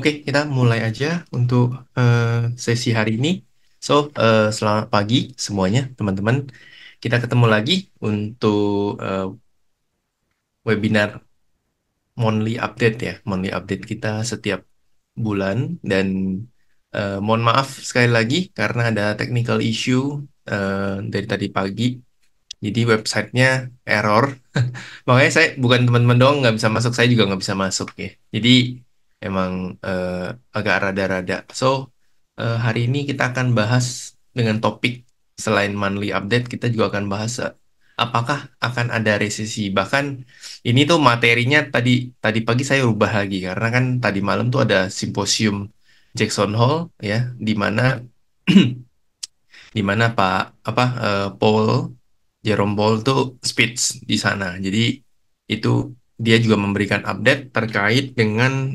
Oke, kita mulai aja untuk sesi hari ini. Selamat pagi semuanya, teman-teman. Kita ketemu lagi untuk webinar monthly update ya. Monthly update kita setiap bulan. Dan mohon maaf sekali lagi karena ada technical issue dari tadi pagi. Jadi websitenya error. Makanya saya bukan teman-teman doang nggak bisa masuk, saya juga nggak bisa masuk ya. Jadi emang agak rada-rada. Hari ini kita akan bahas dengan topik selain monthly update, kita juga akan bahas apakah akan ada resesi. Bahkan ini tuh materinya tadi tadi pagi saya rubah lagi karena kan tadi malam tuh ada simposium Jackson Hole ya, di mana di mana Pak Paul Jerome Paul tuh speech di sana. Jadi itu dia juga memberikan update terkait dengan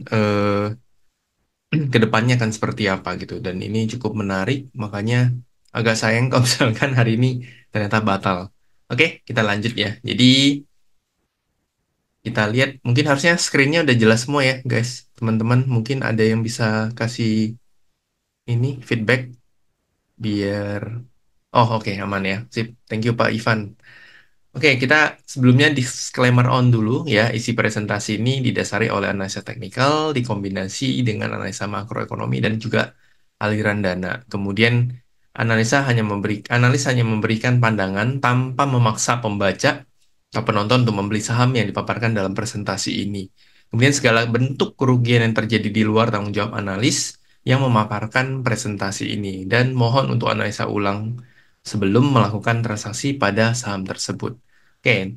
kedepannya akan seperti apa gitu. Dan ini cukup menarik, makanya agak sayang kalau misalkan hari ini ternyata batal. Oke, kita lanjut ya. Jadi kita lihat, mungkin harusnya screen-nya udah jelas semua ya guys. Teman-teman mungkin ada yang bisa kasih ini feedback biar. Oh oke, aman ya. Sip, thank you Pak Ivan. Oke, kita sebelumnya disclaimer on dulu ya. Isi presentasi ini didasari oleh analisa teknikal, dikombinasi dengan analisa makroekonomi dan juga aliran dana. Kemudian analis hanya memberikan pandangan tanpa memaksa pembaca atau penonton untuk membeli saham yang dipaparkan dalam presentasi ini. Kemudian segala bentuk kerugian yang terjadi di luar tanggung jawab analis yang memaparkan presentasi ini, dan mohon untuk analisa ulang sebelum melakukan transaksi pada saham tersebut. Oke.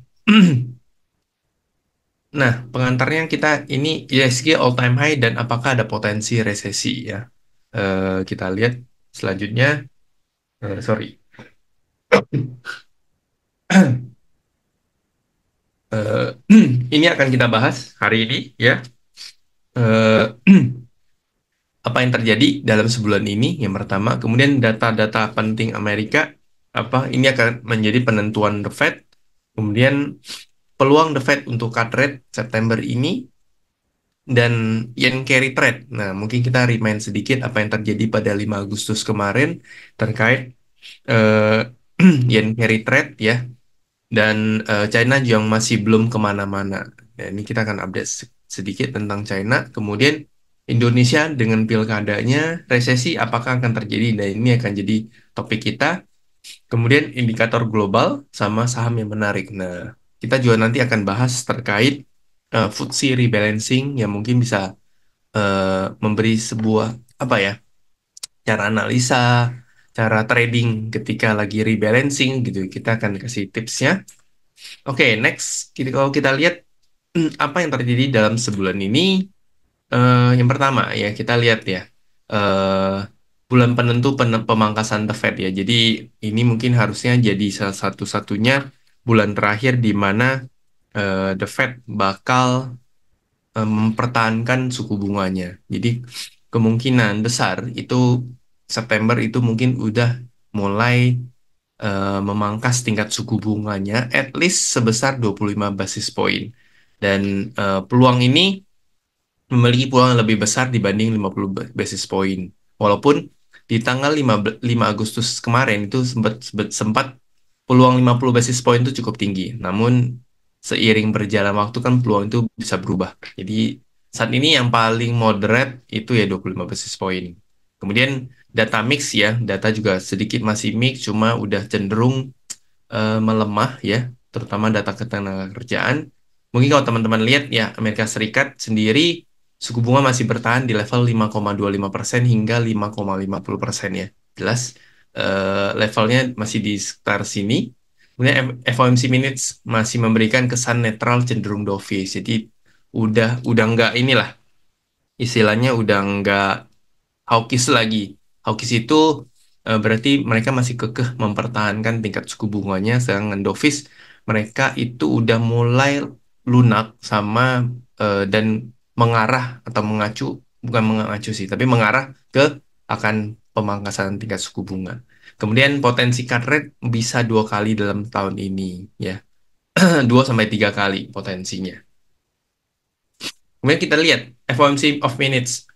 Nah, pengantarnya kita ini ISG all time high dan apakah ada potensi resesi ya. Kita lihat selanjutnya. Sorry. Eh, ini akan kita bahas hari ini ya. Eh, apa yang terjadi dalam sebulan ini yang pertama. Kemudian data-data penting Amerika apa ini akan menjadi penentuan The Fed. Kemudian peluang The Fed untuk cut rate September ini, dan yen carry trade. Nah, mungkin kita remind sedikit apa yang terjadi pada 5 Agustus kemarin terkait eh, yen carry trade ya, dan China yang masih belum kemana-mana. Nah, ini kita akan update sedikit tentang China. Kemudian Indonesia dengan pilkadanya, resesi apakah akan terjadi? Nah, ini akan jadi topik kita. Kemudian indikator global sama saham yang menarik. Nah, kita juga nanti akan bahas terkait FTSE rebalancing yang mungkin bisa memberi sebuah apa ya, cara analisa, cara trading ketika lagi rebalancing gitu. Kita akan kasih tipsnya. Oke, next kalau kita lihat apa yang terjadi dalam sebulan ini. Yang pertama ya kita lihat ya, eh, bulan penentu pemangkasan The Fed ya. Jadi ini mungkin harusnya jadi salah satu-satunya bulan terakhir di mana The Fed bakal mempertahankan suku bunganya. Jadi kemungkinan besar itu September itu mungkin udah mulai memangkas tingkat suku bunganya at least sebesar 25 basis point. Dan peluang ini memiliki peluang yang lebih besar dibanding 50 basis point. Walaupun di tanggal 5 Agustus kemarin itu sempat peluang 50 basis point itu cukup tinggi. Namun seiring berjalan waktu kan peluang itu bisa berubah. Jadi saat ini yang paling moderate itu ya 25 basis point. Kemudian data mix ya, data juga sedikit masih mix, cuma udah cenderung melemah ya, terutama data ketenagakerjaan. Mungkin kalau teman-teman lihat ya, Amerika Serikat sendiri suku bunga masih bertahan di level 5,25% hingga 5,50% ya. Jelas levelnya masih di sekitar sini. Kemudian FOMC minutes masih memberikan kesan netral cenderung dovish. Jadi udah nggak inilah, istilahnya udah nggak hawkish lagi. Hawkish itu berarti mereka masih kekeh mempertahankan tingkat suku bunganya, sedangkan dovish mereka itu udah mulai lunak sama dan mengarah atau mengacu, bukan mengacu sih, tapi mengarah ke akan pemangkasan tingkat suku bunga. Kemudian potensi cut rate bisa 2 kali dalam tahun ini ya, 2 sampai 3 kali potensinya. Kemudian kita lihat. FOMC of minutes,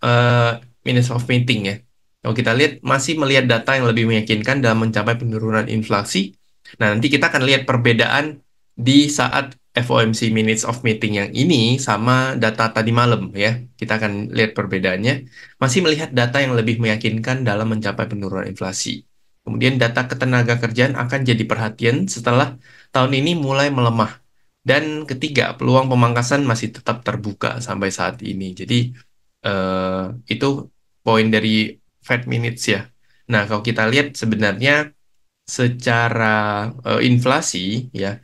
minutes of meeting ya. Kalau kita lihat masih melihat data yang lebih meyakinkan dalam mencapai penurunan inflasi. Nah, nanti kita akan lihat perbedaan di saat FOMC minutes of meeting yang ini sama data tadi malam ya. Kita akan lihat perbedaannya. Masih melihat data yang lebih meyakinkan dalam mencapai penurunan inflasi. Kemudian data ketenaga kerjaan akan jadi perhatian setelah tahun ini mulai melemah. Dan ketiga, peluang pemangkasan masih tetap terbuka sampai saat ini. Jadi, eh, itu poin dari Fed Minutes ya. Nah, kalau kita lihat sebenarnya secara inflasi ya,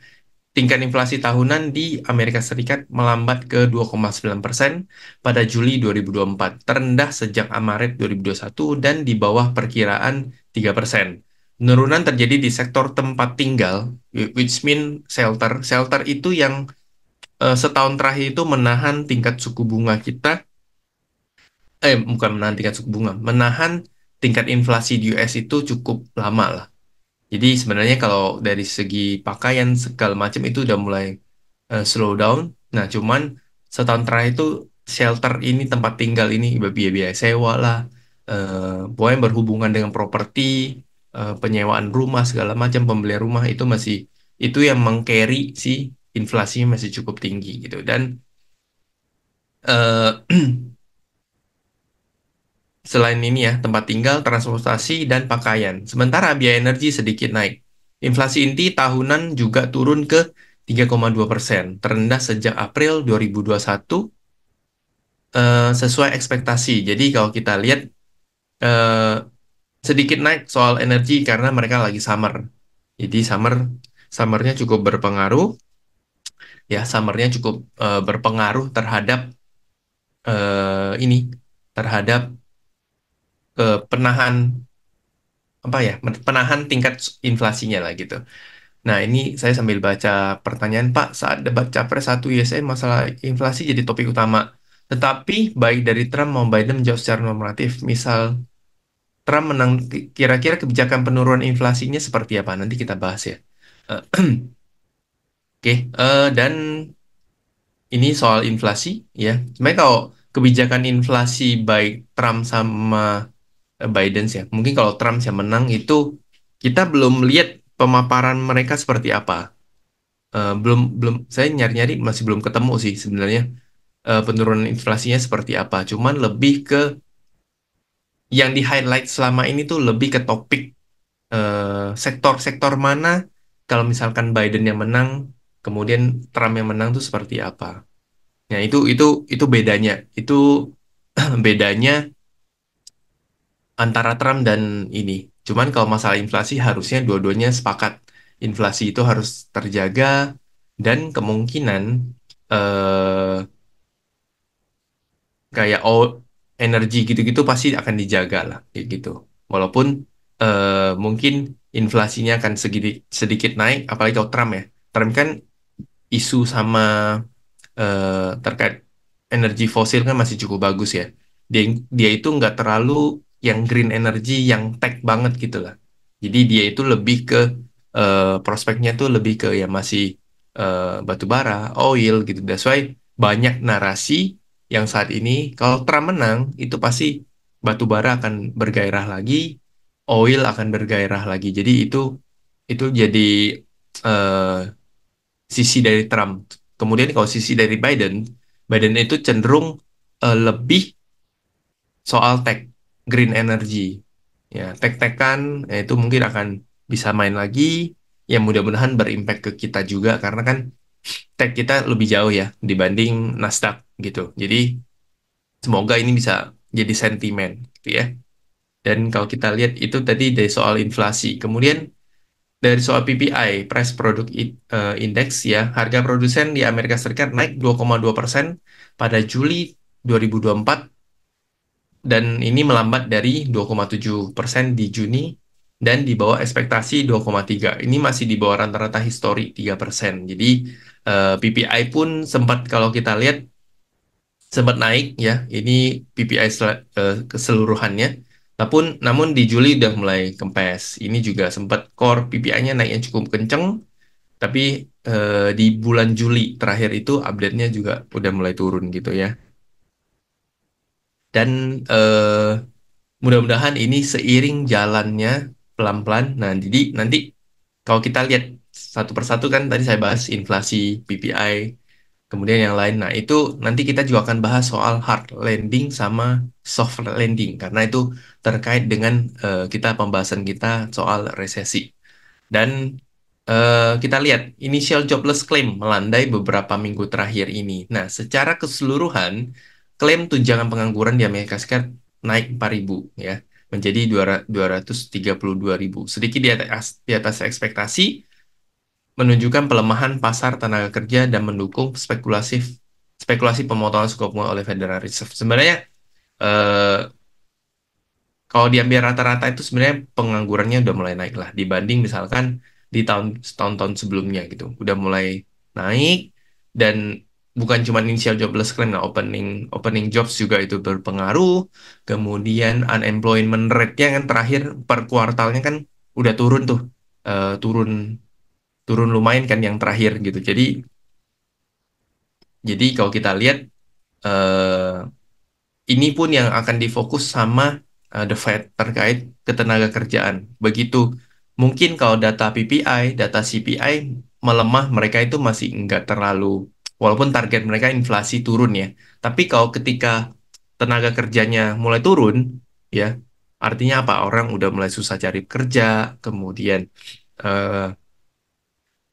tingkat inflasi tahunan di Amerika Serikat melambat ke 2,9% pada Juli 2024, terendah sejak Maret 2021 dan di bawah perkiraan 3%. Penurunan terjadi di sektor tempat tinggal, which mean shelter. Shelter itu yang setahun terakhir itu menahan tingkat suku bunga kita, bukan menahan tingkat suku bunga, menahan tingkat inflasi di US itu cukup lama lah. Jadi sebenarnya kalau dari segi pakaian segala macam itu udah mulai slow down. Nah, cuman setahun terakhir itu shelter ini tempat tinggal ini biaya-biaya sewa lah, pokoknya berhubungan dengan properti, penyewaan rumah segala macam, pembelian rumah itu masih itu yang mengcarry si inflasinya masih cukup tinggi gitu. Dan eh, selain ini ya, tempat tinggal, transportasi, dan pakaian. Sementara biaya energi sedikit naik. Inflasi inti tahunan juga turun ke 3,2%, terendah sejak April 2021, sesuai ekspektasi. Jadi kalau kita lihat eh, sedikit naik soal energi karena mereka lagi summer. Jadi summernya cukup berpengaruh, ya summernya cukup berpengaruh terhadap ini, terhadap penahan apa ya penahan tingkat inflasinya lah gitu. Nah ini saya sambil baca pertanyaan Pak saat debat Capres 1 USA masalah inflasi jadi topik utama. Tetapi baik dari Trump maupun Biden menjawab secara normatif. Misal Trump menang kira-kira kebijakan penurunan inflasinya seperti apa? Nanti kita bahas ya. Eh, Oke, dan ini soal inflasi ya. Sebenarnya kalau kebijakan inflasi baik Trump sama Biden sih ya. Mungkin kalau Trump yang menang itu kita belum lihat pemaparan mereka seperti apa. Belum belum saya nyari-nyari masih belum ketemu sih sebenarnya penurunan inflasinya seperti apa. Cuman lebih ke yang di highlight selama ini tuh lebih ke topik sektor-sektor mana kalau misalkan Biden yang menang, kemudian Trump yang menang tuh seperti apa. Nah, itu bedanya. Itu bedanya antara Trump dan ini. Cuman kalau masalah inflasi harusnya dua-duanya sepakat. Inflasi itu harus terjaga dan kemungkinan eh, kayak energi gitu-gitu pasti akan dijaga lah kayak gitu. Walaupun mungkin inflasinya akan sedikit naik, apalagi kalau Trump ya. Trump kan isu sama terkait energi fosil kan masih cukup bagus ya. Dia dia itu nggak terlalu yang green energy yang tech banget gitu lah. Jadi dia itu lebih ke prospeknya tuh lebih ke ya masih batu bara, oil gitu. That's why banyak narasi yang saat ini kalau Trump menang itu pasti batu bara akan bergairah lagi, oil akan bergairah lagi. Jadi itu jadi eh, sisi dari Trump. Kemudian kalau sisi dari Biden, Biden itu cenderung lebih soal tech, green energy. Ya, tech-tekan itu mungkin akan bisa main lagi. Ya mudah-mudahan berimpact ke kita juga karena kan tech kita lebih jauh ya dibanding Nasdaq gitu. Jadi semoga ini bisa jadi sentimen gitu ya. Dan kalau kita lihat itu tadi dari soal inflasi. Kemudian dari soal PPI, Price Product Index ya, harga produsen di Amerika Serikat naik 2,2% pada Juli 2024 dan ini melambat dari 2,7% di Juni dan di bawah ekspektasi 2,3. Ini masih di bawah rata-rata histori 3%. Jadi PPI pun sempat kalau kita lihat sempat naik ya. Ini PPI keseluruhannya. Namun di Juli udah mulai kempes. Ini juga sempat core PPI-nya naiknya cukup kenceng. Tapi di bulan Juli terakhir itu update-nya juga udah mulai turun gitu ya. Dan eh, mudah-mudahan ini seiring jalannya pelan-pelan. Nah, jadi nanti kalau kita lihat satu persatu kan tadi saya bahas inflasi, PPI, kemudian yang lain. Nah, itu nanti kita juga akan bahas soal hard landing sama soft landing karena itu terkait dengan kita pembahasan kita soal resesi. Dan kita lihat initial jobless claim melandai beberapa minggu terakhir ini. Nah, secara keseluruhan klaim tunjangan pengangguran di Amerika Serikat naik 4.000 ya, menjadi 232.000. Sedikit di atas ekspektasi, menunjukkan pelemahan pasar tenaga kerja dan mendukung spekulasi pemotongan suku bunga oleh Federal Reserve. Sebenarnya eh, kalau diambil rata-rata itu sebenarnya penganggurannya udah mulai naik lah dibanding misalkan di tahun-tahun sebelumnya gitu. Udah mulai naik dan bukan cuma initial jobless claim, nah opening opening jobs juga itu berpengaruh. Kemudian unemployment rate-nya kan terakhir per kuartalnya kan udah turun tuh. Turun turun lumayan kan yang terakhir gitu. Jadi kalau kita lihat eh, ini pun yang akan difokus sama The Fed terkait ketenaga kerjaan. Begitu mungkin kalau data PPI, data CPI melemah, mereka itu masih nggak terlalu, walaupun target mereka inflasi turun ya. Tapi kalau ketika tenaga kerjanya mulai turun, ya artinya apa? Orang udah mulai susah cari kerja, kemudian eh,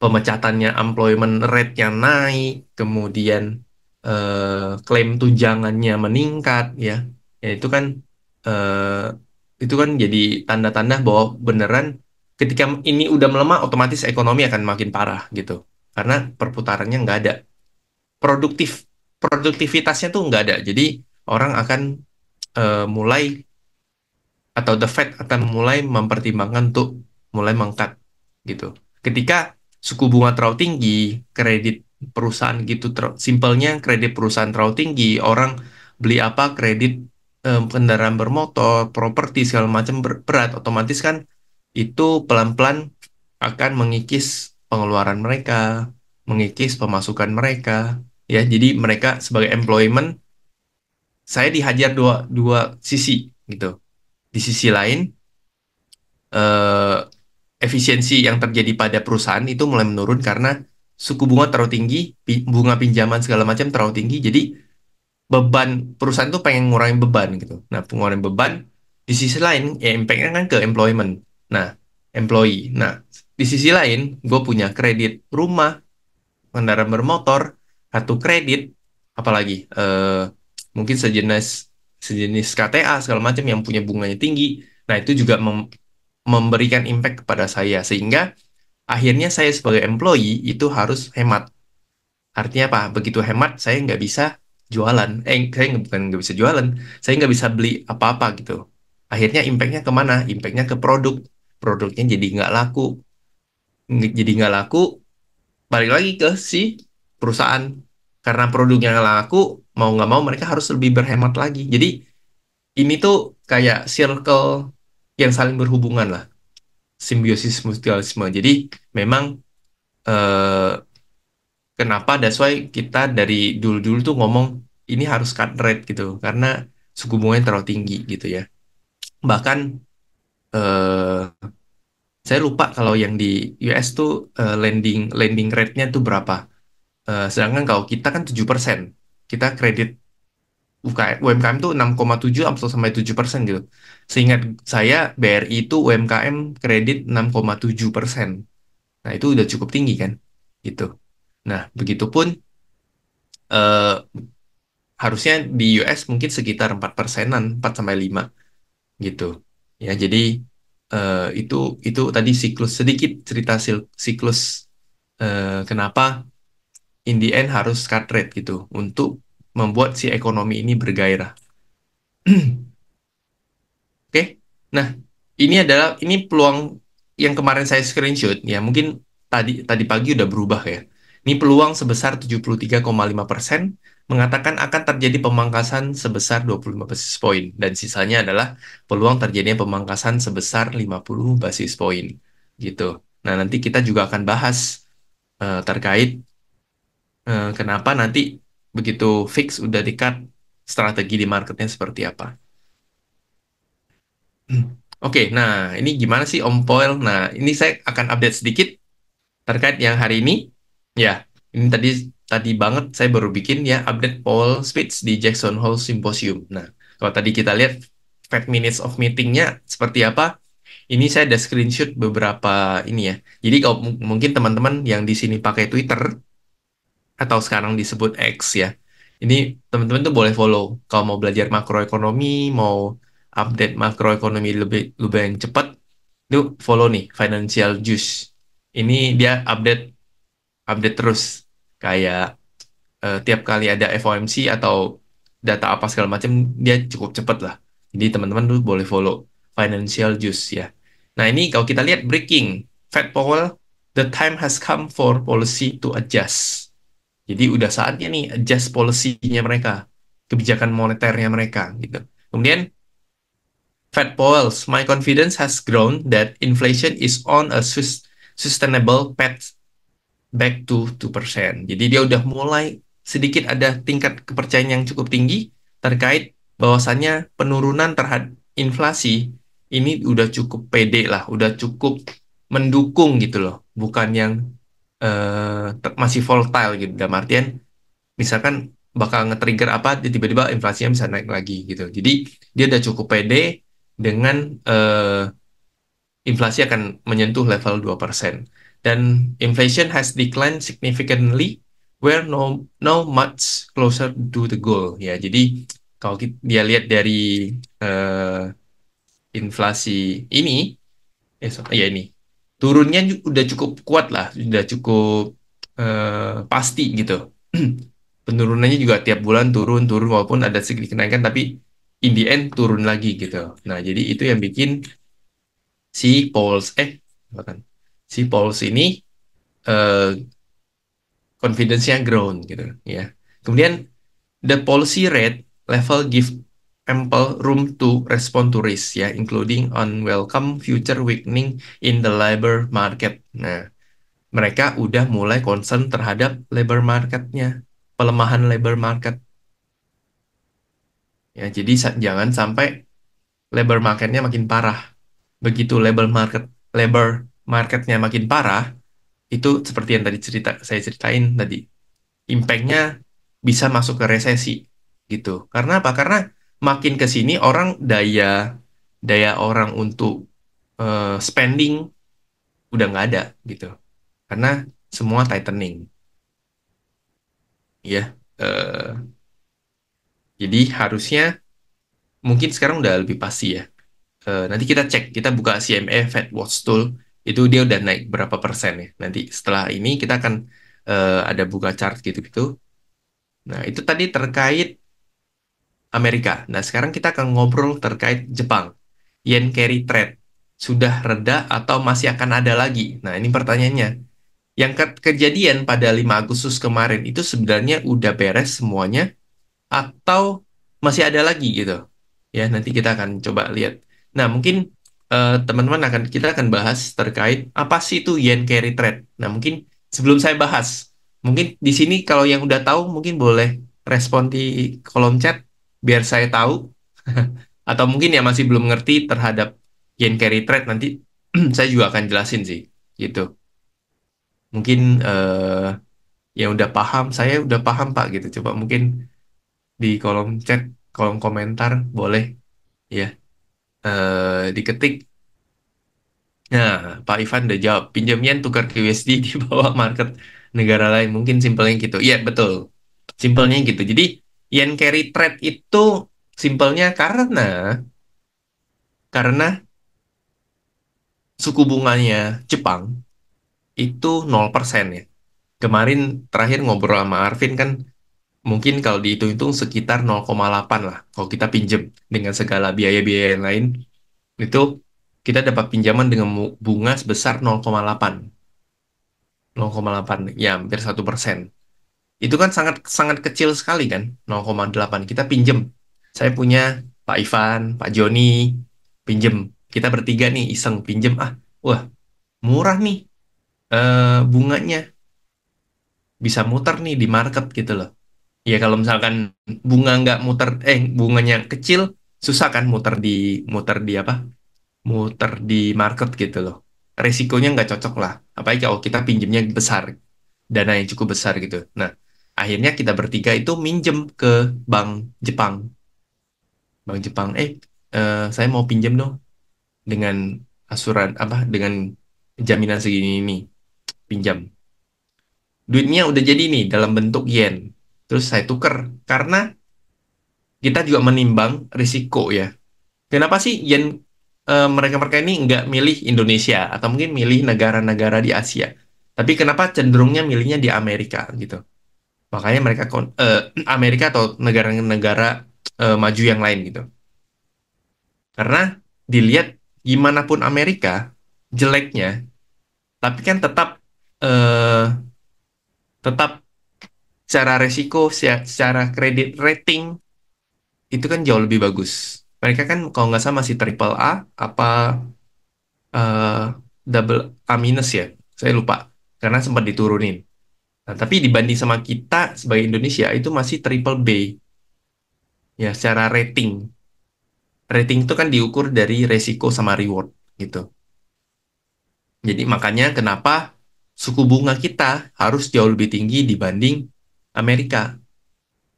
pemecatannya employment rate-nya naik, kemudian klaim tunjangannya meningkat ya. Ya itu kan jadi tanda-tanda bahwa beneran ketika ini udah melemah otomatis ekonomi akan makin parah gitu. Karena perputarannya nggak ada. Produktif Produktivitasnya tuh nggak ada. Jadi orang akan mulai atau the Fed akan mulai mempertimbangkan untuk mulai mengangkat gitu. Ketika suku bunga terlalu tinggi, kredit perusahaan gitu, simpelnya kredit perusahaan terlalu tinggi, orang beli apa kredit kendaraan bermotor, properti segala macam berat, otomatis kan itu pelan-pelan akan mengikis pengeluaran mereka, mengikis pemasukan mereka, ya. Jadi mereka sebagai employment, saya dihajar dua dua sisi gitu. Di sisi lain eh, efisiensi yang terjadi pada perusahaan itu mulai menurun karena suku bunga terlalu tinggi, bunga pinjaman segala macam terlalu tinggi. Jadi beban perusahaan tuh pengen ngurangin beban gitu. Nah, pengurangin beban di sisi lain ya impact-nya kan ke employment. Nah, employee. Nah, di sisi lain gue punya kredit rumah, kendaraan bermotor, kartu kredit, apalagi mungkin sejenis sejenis KTA segala macam yang punya bunganya tinggi. Nah, itu juga memberikan impact kepada saya sehingga akhirnya saya sebagai employee itu harus hemat. Artinya apa? Begitu hemat saya nggak bisa jualan. Saya bukan nggak bisa jualan, saya nggak bisa beli apa-apa gitu. Akhirnya impactnya kemana? Impactnya ke produk. Produknya jadi nggak laku. Jadi nggak laku, balik lagi ke si perusahaan. Karena produknya nggak laku, mau nggak mau mereka harus lebih berhemat lagi. Jadi ini tuh kayak circle yang saling berhubungan lah. Simbiosis mutualisme. Jadi memang eh, kenapa that's why kita dari dulu-dulu tuh ngomong ini harus cut rate gitu karena suku bunganya terlalu tinggi gitu ya. Bahkan eh, saya lupa kalau yang di US tuh lending lending rate-nya tuh berapa. Sedangkan kalau kita kan 7%. Kita kredit UMKM tuh 6,7 atau sampai 7% gitu. Seingat saya BRI itu UMKM kredit 6,7%. Nah, itu udah cukup tinggi kan? Gitu. Nah, begitupun eh, harusnya di US mungkin sekitar 4%-an, 4 sampai 5 gitu. Ya, jadi itu tadi siklus sedikit cerita siklus kenapa in the end harus cut rate gitu untuk membuat si ekonomi ini bergairah. Oke. Nah, ini peluang yang kemarin saya screenshot ya, mungkin tadi tadi pagi udah berubah ya. Ini peluang sebesar 73,5% mengatakan akan terjadi pemangkasan sebesar 25 basis point dan sisanya adalah peluang terjadinya pemangkasan sebesar 50 basis point gitu. Nah, nanti kita juga akan bahas terkait kenapa nanti begitu fix udah di-cut strategi di marketnya seperti apa. Oke, nah ini gimana sih Om Poel? Nah, ini saya akan update sedikit terkait yang hari ini. Ya, ini tadi tadi banget saya baru bikin ya update Powell speech di Jackson Hole Symposium. Nah, kalau tadi kita lihat Fed minutes of meetingnya seperti apa, ini saya ada screenshot beberapa ini ya. Jadi kalau mungkin teman-teman yang di sini pakai Twitter atau sekarang disebut X ya, ini teman-teman tuh boleh follow. Kalau mau belajar makroekonomi, mau update makroekonomi lebih lebih yang cepat, itu follow nih Financial Juice. Ini dia update update terus kayak tiap kali ada FOMC atau data apa segala macam dia cukup cepat lah. Jadi teman-teman tuh boleh follow Financial Juice ya. Nah ini kalau kita lihat breaking Fed Powell, the time has come for policy to adjust. Jadi udah saatnya nih adjust policy-nya mereka, kebijakan moneternya mereka gitu. Kemudian Fed Powell's, my confidence has grown that inflation is on a sustainable path back to 2%. Jadi dia udah mulai sedikit ada tingkat kepercayaan yang cukup tinggi terkait bahwasannya penurunan terhadap inflasi ini udah cukup pede lah, udah cukup mendukung gitu loh, bukan yang masih volatile gitu. Dalam artian misalkan bakal nge-trigger apa, tiba-tiba inflasinya bisa naik lagi gitu. Jadi dia udah cukup pede dengan inflasi akan menyentuh level 2%. Dan inflation has declined significantly where no much closer to the goal. Ya, jadi kalau dia lihat dari eh, inflasi ini, ya ini, turunnya udah cukup kuat lah, udah cukup pasti gitu. Penurunannya juga tiap bulan turun-turun walaupun ada sedikit kenaikan, tapi in the end turun lagi gitu. Nah, jadi itu yang bikin si Pauls bukan si Pauls ini eh, confidence-nya grown gitu ya. Kemudian the policy rate level give ample room to respond to risk ya, including unwelcome future weakening in the labor market. Nah, mereka udah mulai concern terhadap labor marketnya, pelemahan labor market ya. Jadi jangan sampai labor marketnya makin parah. Begitu labor marketnya makin parah, itu seperti yang tadi saya ceritain tadi, impact-nya bisa masuk ke resesi gitu. Karena apa? Karena makin ke sini orang daya daya orang untuk spending udah nggak ada gitu. Karena semua tightening ya. Jadi harusnya mungkin sekarang udah lebih pasti ya. Nanti kita cek, kita buka CME Fed Watch Tool, itu dia udah naik berapa persen ya. Nanti setelah ini kita akan ada buka chart gitu-gitu. Nah, itu tadi terkait Amerika. Nah, sekarang kita akan ngobrol terkait Jepang. Yen carry trade sudah reda atau masih akan ada lagi? Nah, ini pertanyaannya. Yang kejadian pada 5 Agustus kemarin itu sebenarnya udah beres semuanya atau masih ada lagi gitu? Ya, nanti kita akan coba lihat. Nah, mungkin teman-teman kita akan bahas terkait apa sih itu yen carry trade. Nah, mungkin sebelum saya bahas, mungkin di sini kalau yang udah tahu mungkin boleh respon di kolom chat biar saya tahu. Atau mungkin yang masih belum ngerti terhadap yen carry trade nanti saya juga akan jelasin sih, gitu. Mungkin yang udah paham, saya udah paham Pak gitu. Coba mungkin di kolom chat, kolom komentar boleh ya diketik. Nah, Pak Ivan udah jawab. Pinjam yen tukar ke USD di bawah market negara lain. Mungkin simpelnya gitu. Iya, betul. Simpelnya gitu. Jadi, yen carry trade itu simpelnya karena suku bunganya Jepang itu 0% ya. Kemarin terakhir ngobrol sama Arvin kan mungkin kalau dihitung-hitung sekitar 0,8 lah. Kalau kita pinjem dengan segala biaya-biaya yang lain, itu kita dapat pinjaman dengan bunga sebesar 0,8. 0,8 ya hampir 1%. Itu kan sangat sangat kecil sekali kan, 0,8 kita pinjem. Saya punya Pak Ivan, Pak Joni pinjem. Kita bertiga nih iseng pinjem wah murah nih bunganya bisa muter nih di market gitu loh. Ya kalau misalkan bunga nggak muter, bunganya kecil, susah kan muter di apa? Muter di market gitu loh. Resikonya nggak cocok lah. Apalagi kalau kita pinjemnya besar, dana yang cukup besar gitu. Nah, akhirnya kita bertiga itu minjem ke bank Jepang. Bank Jepang, saya mau pinjam dong dengan apa? Dengan jaminan segini ini pinjam. Duitnya udah jadi nih dalam bentuk yen. Terus saya tuker karena kita juga menimbang risiko ya. Kenapa sih yen mereka-mereka ini nggak milih Indonesia atau mungkin milih negara-negara di Asia? Tapi kenapa cenderungnya milihnya di Amerika gitu? Makanya mereka Amerika atau negara-negara maju yang lain gitu. Karena dilihat gimana pun Amerika jeleknya, tapi kan eh, tetap secara resiko, secara kredit rating itu kan jauh lebih bagus. Mereka kan kalau nggak salah masih triple A apa eh, double A minus ya, saya lupa karena sempat diturunin. Nah, tapi dibanding sama kita sebagai Indonesia itu masih triple B ya secara rating. Rating itu kan diukur dari resiko sama reward gitu. Jadi makanya kenapa suku bunga kita harus jauh lebih tinggi dibanding Amerika.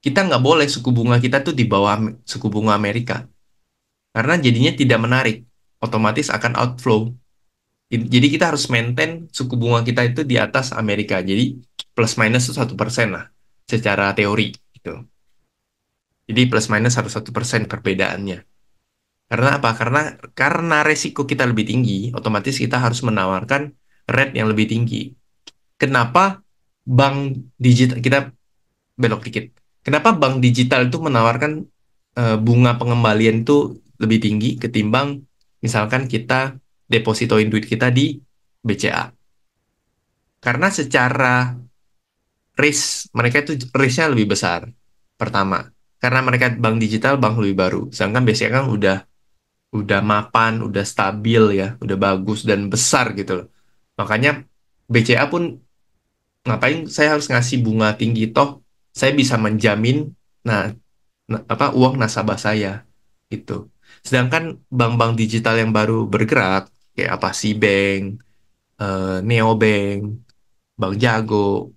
Kita nggak boleh suku bunga kita tuh di bawah suku bunga Amerika. Karena jadinya tidak menarik. Otomatis akan outflow. Jadi kita harus maintain suku bunga kita itu di atas Amerika. Jadi plus minus itu 1% lah secara teori gitu. Jadi plus minus harus 1% perbedaannya. Karena apa? Karena resiko kita lebih tinggi, otomatis kita harus menawarkan rate yang lebih tinggi. Kenapa bank digital kita belok dikit. Kenapa bank digital itu menawarkan bunga pengembalian itu lebih tinggi ketimbang misalkan kita depositoin duit kita di BCA? Karena secara risk mereka itu risknya lebih besar. Pertama, karena mereka bank digital, bank lebih baru. Sedangkan BCA kan udah mapan, udah stabil ya, udah bagus dan besar gitu loh. Makanya BCA pun ngapain saya harus ngasih bunga tinggi toh saya bisa menjamin nah, apa uang nasabah saya itu. Sedangkan bank-bank digital yang baru bergerak kayak apa Bank, Neobank, Bank Jago,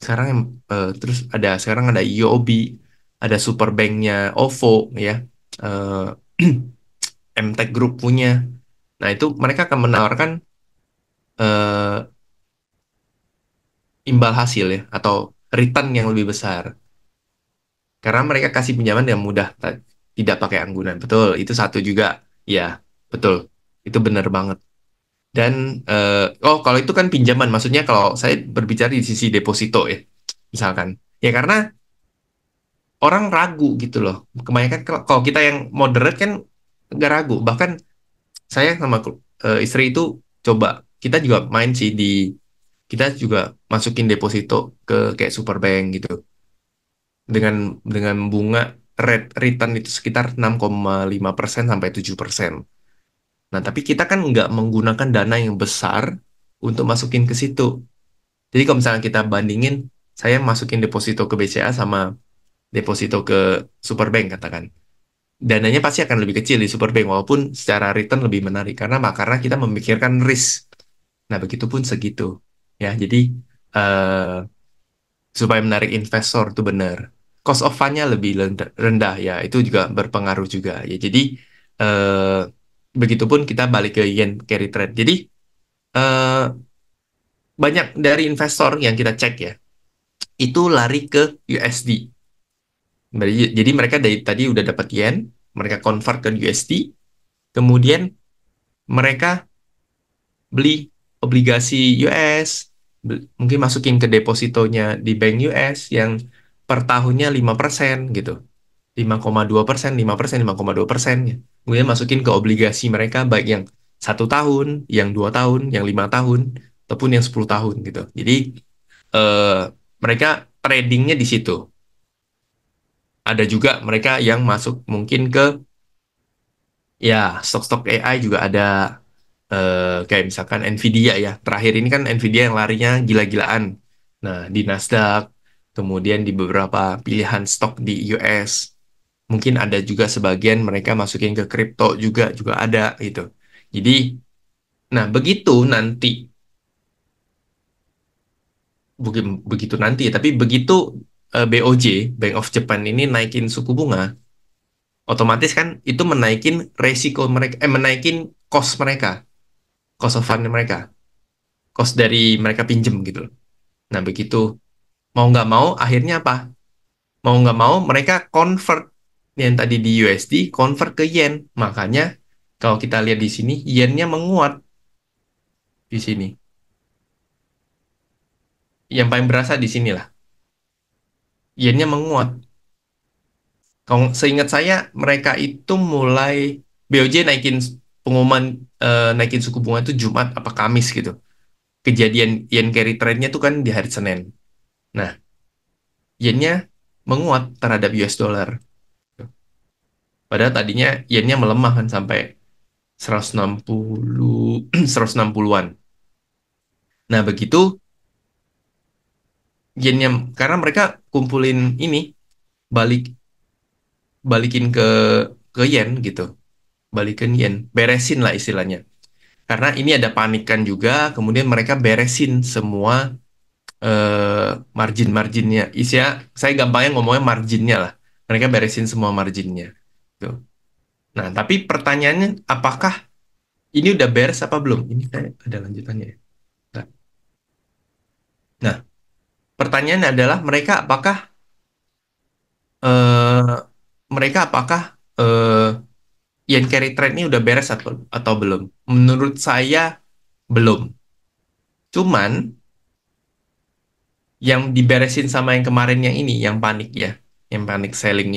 sekarang terus sekarang ada IOB, ada Superbanknya OVO ya, eh, MTech Group punya. Nah itu mereka akan menawarkan eh, imbal hasil ya atau return yang lebih besar. Karena mereka kasih pinjaman yang mudah, tidak pakai anggunan. Betul, itu satu juga. Ya, betul. Itu benar banget. Dan, kalau itu kan pinjaman, maksudnya kalau saya berbicara di sisi deposito ya, misalkan. Ya karena orang ragu gitu loh. Kebanyakan kalau kita yang moderate kan nggak ragu. Bahkan saya sama istri itu coba, kita juga main sih kita juga masukin deposito ke kayak Superbank gitu. Dengan bunga rate return itu sekitar 6,5% sampai 7%. Nah, tapi kita kan nggak menggunakan dana yang besar untuk masukin ke situ. Jadi kalau misalnya kita bandingin, saya masukin deposito ke BCA sama deposito ke Superbank katakan. Dananya pasti akan lebih kecil di Superbank, walaupun secara return lebih menarik. Karena apa? Karena kita memikirkan risk. Nah, begitupun segitu. Ya, jadi eh, supaya menarik investor itu benar. Cost of fund-nya lebih rendah ya, itu juga berpengaruh juga ya. Jadi eh, begitupun kita balik ke yen carry trade. Jadi eh, banyak dari investor yang kita cek ya, itu lari ke USD. Jadi mereka dari tadi udah dapat yen, mereka convert ke USD, kemudian mereka beli obligasi US, mungkin masukin ke depositonya di bank US yang per tahunnya 5% gitu. 5,2%, 5%, 5,2%. Ya. Kemudian masukin ke obligasi mereka, baik yang 1 tahun, yang 2 tahun, yang 5 tahun, ataupun yang 10 tahun gitu. Jadi eh, mereka tradingnya di situ. Ada juga mereka yang masuk mungkin ke ya stok-stok AI juga ada kayak misalkan Nvidia ya. Terakhir ini kan Nvidia yang larinya gila-gilaan. Nah, di Nasdaq. kemudian di beberapa pilihan stok di US. Mungkin ada juga sebagian mereka masukin ke kripto juga ada gitu. Jadi, nah begitu nanti, bukan begitu nanti, tapi begitu BOJ, Bank of Japan ini naikin suku bunga, otomatis kan itu menaikin resiko mereka, menaikin cost mereka, cost of fund mereka, cost dari mereka pinjem gitu loh. Nah begitu mau nggak mau akhirnya apa? Mau nggak mau mereka convert yang tadi di USD convert ke yen. Makanya kalau kita lihat di sini yennya menguat di sini. Yang paling berasa di sinilah yennya menguat. Kalau seingat saya mereka itu mulai BOJ naikin pengumuman naikin suku bunga itu Jumat apa Kamis gitu. Kejadian yen carry trade-nya tuh kan di hari Senin. Nah, yennya menguat terhadap US dollar. Padahal tadinya yennya melemah kan sampai 160 160-an. Nah, begitu yennya karena mereka kumpulin ini balik balikin ke yen gitu. Balikin yen, beresin lah istilahnya. Karena ini ada panikan juga, kemudian mereka beresin semua margin-marginnya. Saya gampangnya ngomongnya marginnya lah. Mereka beresin semua marginnya. Tuh. Nah, tapi pertanyaannya, apakah ini udah beres apa belum? Ini kayak ada lanjutannya ya. Nah, nah, pertanyaannya adalah eh, mereka apakah yen carry trade ini udah beres atau belum? Menurut saya belum. Cuman yang diberesin sama yang kemarin yang ini, yang panik ya, yang panik selling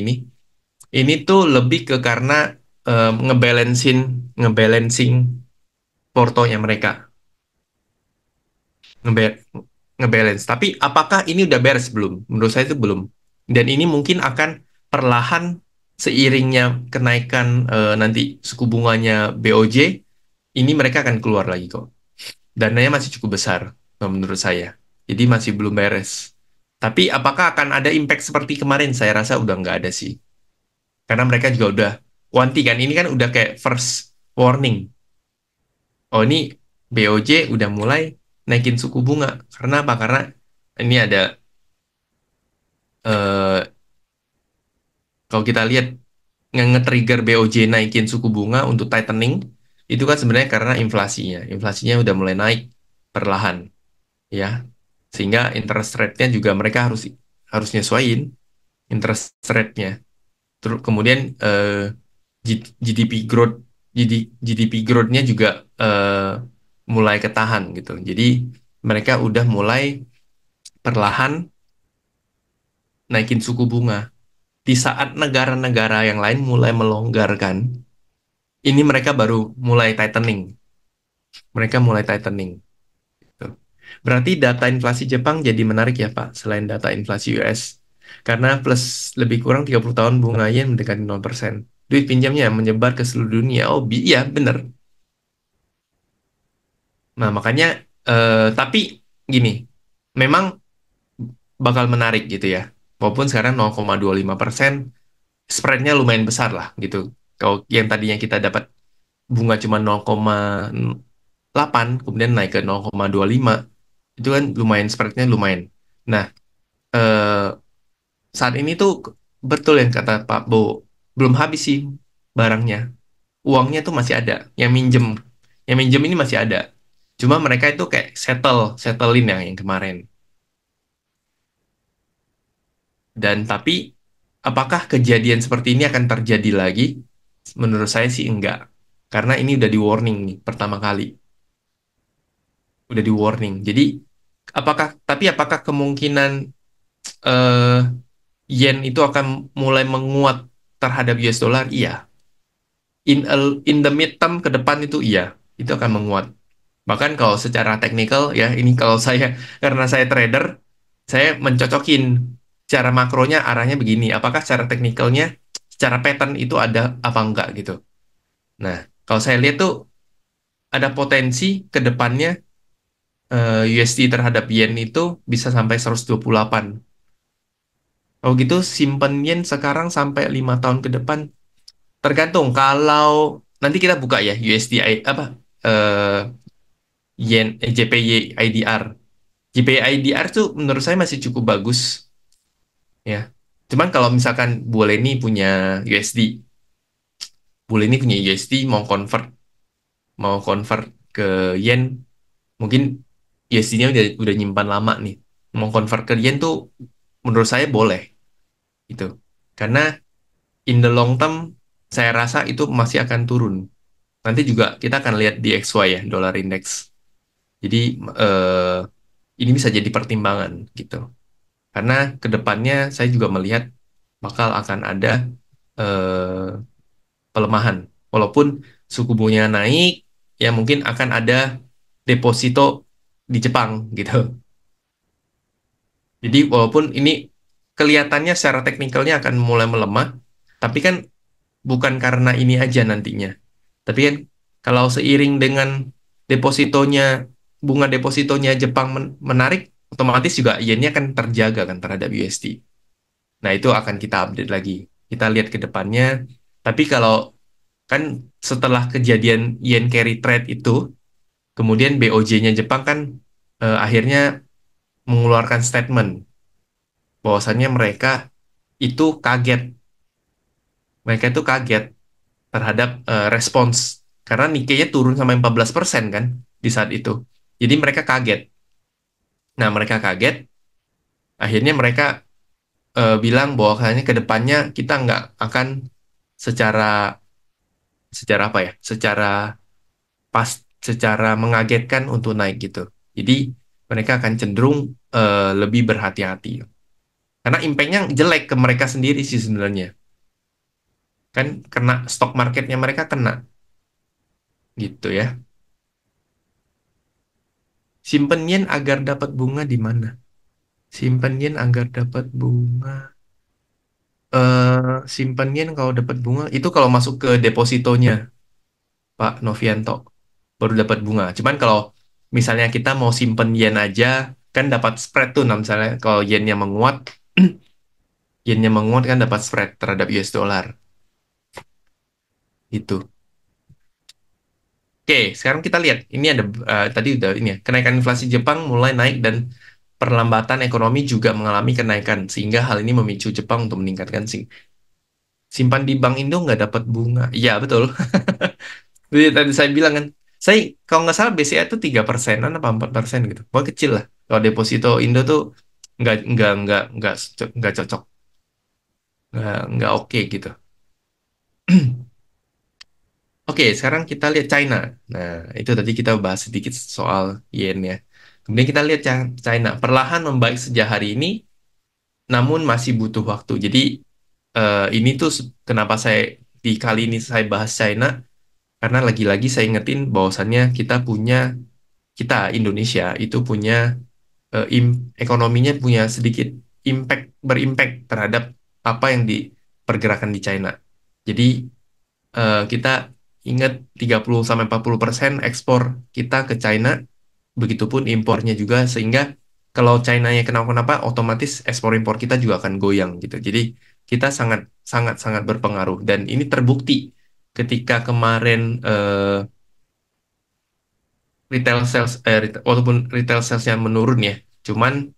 ini tuh lebih ke karena ngebalancein ngebalancing portonya mereka, ngebe ngebalance. Tapi apakah ini udah beres belum? Menurut saya itu belum. Dan ini mungkin akan perlahan seiringnya kenaikan nanti suku bunganya BOJ, ini mereka akan keluar lagi kok. Dananya masih cukup besar, menurut saya. Jadi masih belum beres. Tapi apakah akan ada impact seperti kemarin? Saya rasa udah nggak ada sih. Karena mereka juga udah wanti kan. Ini kan udah kayak first warning. Oh ini BOJ udah mulai naikin suku bunga. Karena apa? Karena ini ada eh, kalau kita lihat nge-trigger BOJ naikin suku bunga untuk tightening itu kan sebenarnya karena inflasinya. Inflasinya udah mulai naik perlahan ya. Sehingga interest rate-nya juga mereka harus harus nyesuaiin interest rate-nya. Terus kemudian GDP growth GDP growth-nya juga mulai ketahan gitu. Jadi mereka udah mulai perlahan naikin suku bunga. Di saat negara-negara yang lain mulai melonggarkan, ini mereka baru mulai tightening. Mereka mulai tightening. Gitu. Berarti data inflasi Jepang jadi menarik ya Pak, selain data inflasi US. Karena plus lebih kurang 30 tahun bunga yen mendekati 0%. Duit pinjamnya menyebar ke seluruh dunia. Oh, iya bener. Nah, makanya, tapi gini, memang bakal menarik gitu ya. Walaupun sekarang 0,25%, spreadnya lumayan besar lah gitu. Kalau yang tadinya kita dapat bunga cuma 0,8, kemudian naik ke 0,25, itu kan lumayan, spreadnya lumayan. Nah, eh, saat ini tuh betul yang kata Pak Bo, belum habis sih barangnya. Uangnya tuh masih ada. Yang minjem ini masih ada. Cuma mereka itu kayak settlein yang kemarin. Dan tapi apakah kejadian seperti ini akan terjadi lagi? Menurut saya sih enggak. Karena ini udah di warning nih pertama kali. Udah di warning. Jadi apakah kemungkinan eh, yen itu akan mulai menguat terhadap US dollar? Iya. In the midterm ke depan itu iya, itu akan menguat. Bahkan kalau secara teknikal ya, ini kalau saya karena saya trader, saya mencocokin secara makronya arahnya begini. Apakah secara teknikalnya, secara pattern itu ada apa enggak gitu. Nah, kalau saya lihat tuh ada potensi ke depannya USD terhadap yen itu bisa sampai 128. Kalau gitu simpen yen sekarang sampai 5 tahun ke depan. Tergantung kalau nanti kita buka ya USD apa eh, yen JPY IDR. JPY IDR tuh menurut saya masih cukup bagus ya. Cuman kalau misalkan boleh nih punya USD, boleh nih punya USD mau convert ke yen, mungkin USD-nya udah nyimpan lama nih. Mau convert ke yen tuh menurut saya boleh gitu. Karena in the long term saya rasa itu masih akan turun. Nanti juga kita akan lihat di XY ya, dollar index. Jadi eh, ini bisa jadi pertimbangan gitu. Karena kedepannya saya juga melihat bakal akan ada eh, pelemahan. Walaupun suku bunganya naik, ya mungkin akan ada deposito di Jepang gitu. Jadi walaupun ini kelihatannya secara teknikalnya akan mulai melemah, tapi kan bukan karena ini aja nantinya. Tapi kan kalau seiring dengan depositonya, bunga depositonya Jepang menarik, otomatis juga yennya kan terjaga kan terhadap USD. Nah, itu akan kita update lagi. Kita lihat ke depannya. Tapi kalau kan setelah kejadian yen carry trade itu, kemudian BOJ-nya Jepang kan akhirnya mengeluarkan statement bahwasannya itu kaget. Mereka itu kaget terhadap respons karena Nikkei-nya turun sampai 14% kan di saat itu. Jadi mereka kaget. Nah, mereka kaget, akhirnya mereka bilang bahwa kayaknya ke depannya kita nggak akan secara secara apa ya? Pas secara mengagetkan untuk naik gitu. Jadi mereka akan cenderung lebih berhati-hati. Karena impact-nya jelek ke mereka sendiri sih sebenarnya. Kan kena stock marketnya mereka kena gitu ya. Simpen yen agar dapat bunga di mana? Simpen yen agar dapat bunga. Simpen yen kalau dapat bunga itu kalau masuk ke depositonya Pak Novianto baru dapat bunga. Cuman kalau misalnya kita mau simpen yen aja kan dapat spread tuh. Nah, misalnya kalau yennya menguat, yennya menguat kan dapat spread terhadap US dollar itu. Oke, sekarang kita lihat. Ini ada tadi udah ini ya. Kenaikan inflasi Jepang mulai naik dan perlambatan ekonomi juga mengalami kenaikan sehingga hal ini memicu Jepang untuk meningkatkan simpan di Bank Indo nggak dapat bunga. Iya, betul. Jadi tadi saya bilang kan, saya kalau nggak salah BCA itu 3%-an apa 4% gitu. Wah kecil lah. Kalau deposito Indo tuh nggak cocok, nggak oke gitu. Oke, sekarang kita lihat China. Nah, itu tadi kita bahas sedikit soal yen ya. Kemudian kita lihat China perlahan membaik sejak hari ini, namun masih butuh waktu. Jadi ini tuh kenapa di kali ini saya bahas China karena lagi-lagi saya ingetin bahwasannya kita Indonesia itu punya ekonominya punya sedikit berimpact terhadap apa yang dipergerakan di China. Jadi kita ingat 30-40% ekspor kita ke China, begitupun impornya juga sehingga kalau China-nya kenapa-kenapa otomatis ekspor impor kita juga akan goyang gitu. Jadi kita sangat sangat sangat berpengaruh dan ini terbukti ketika kemarin walaupun retail salesnya menurun ya, cuman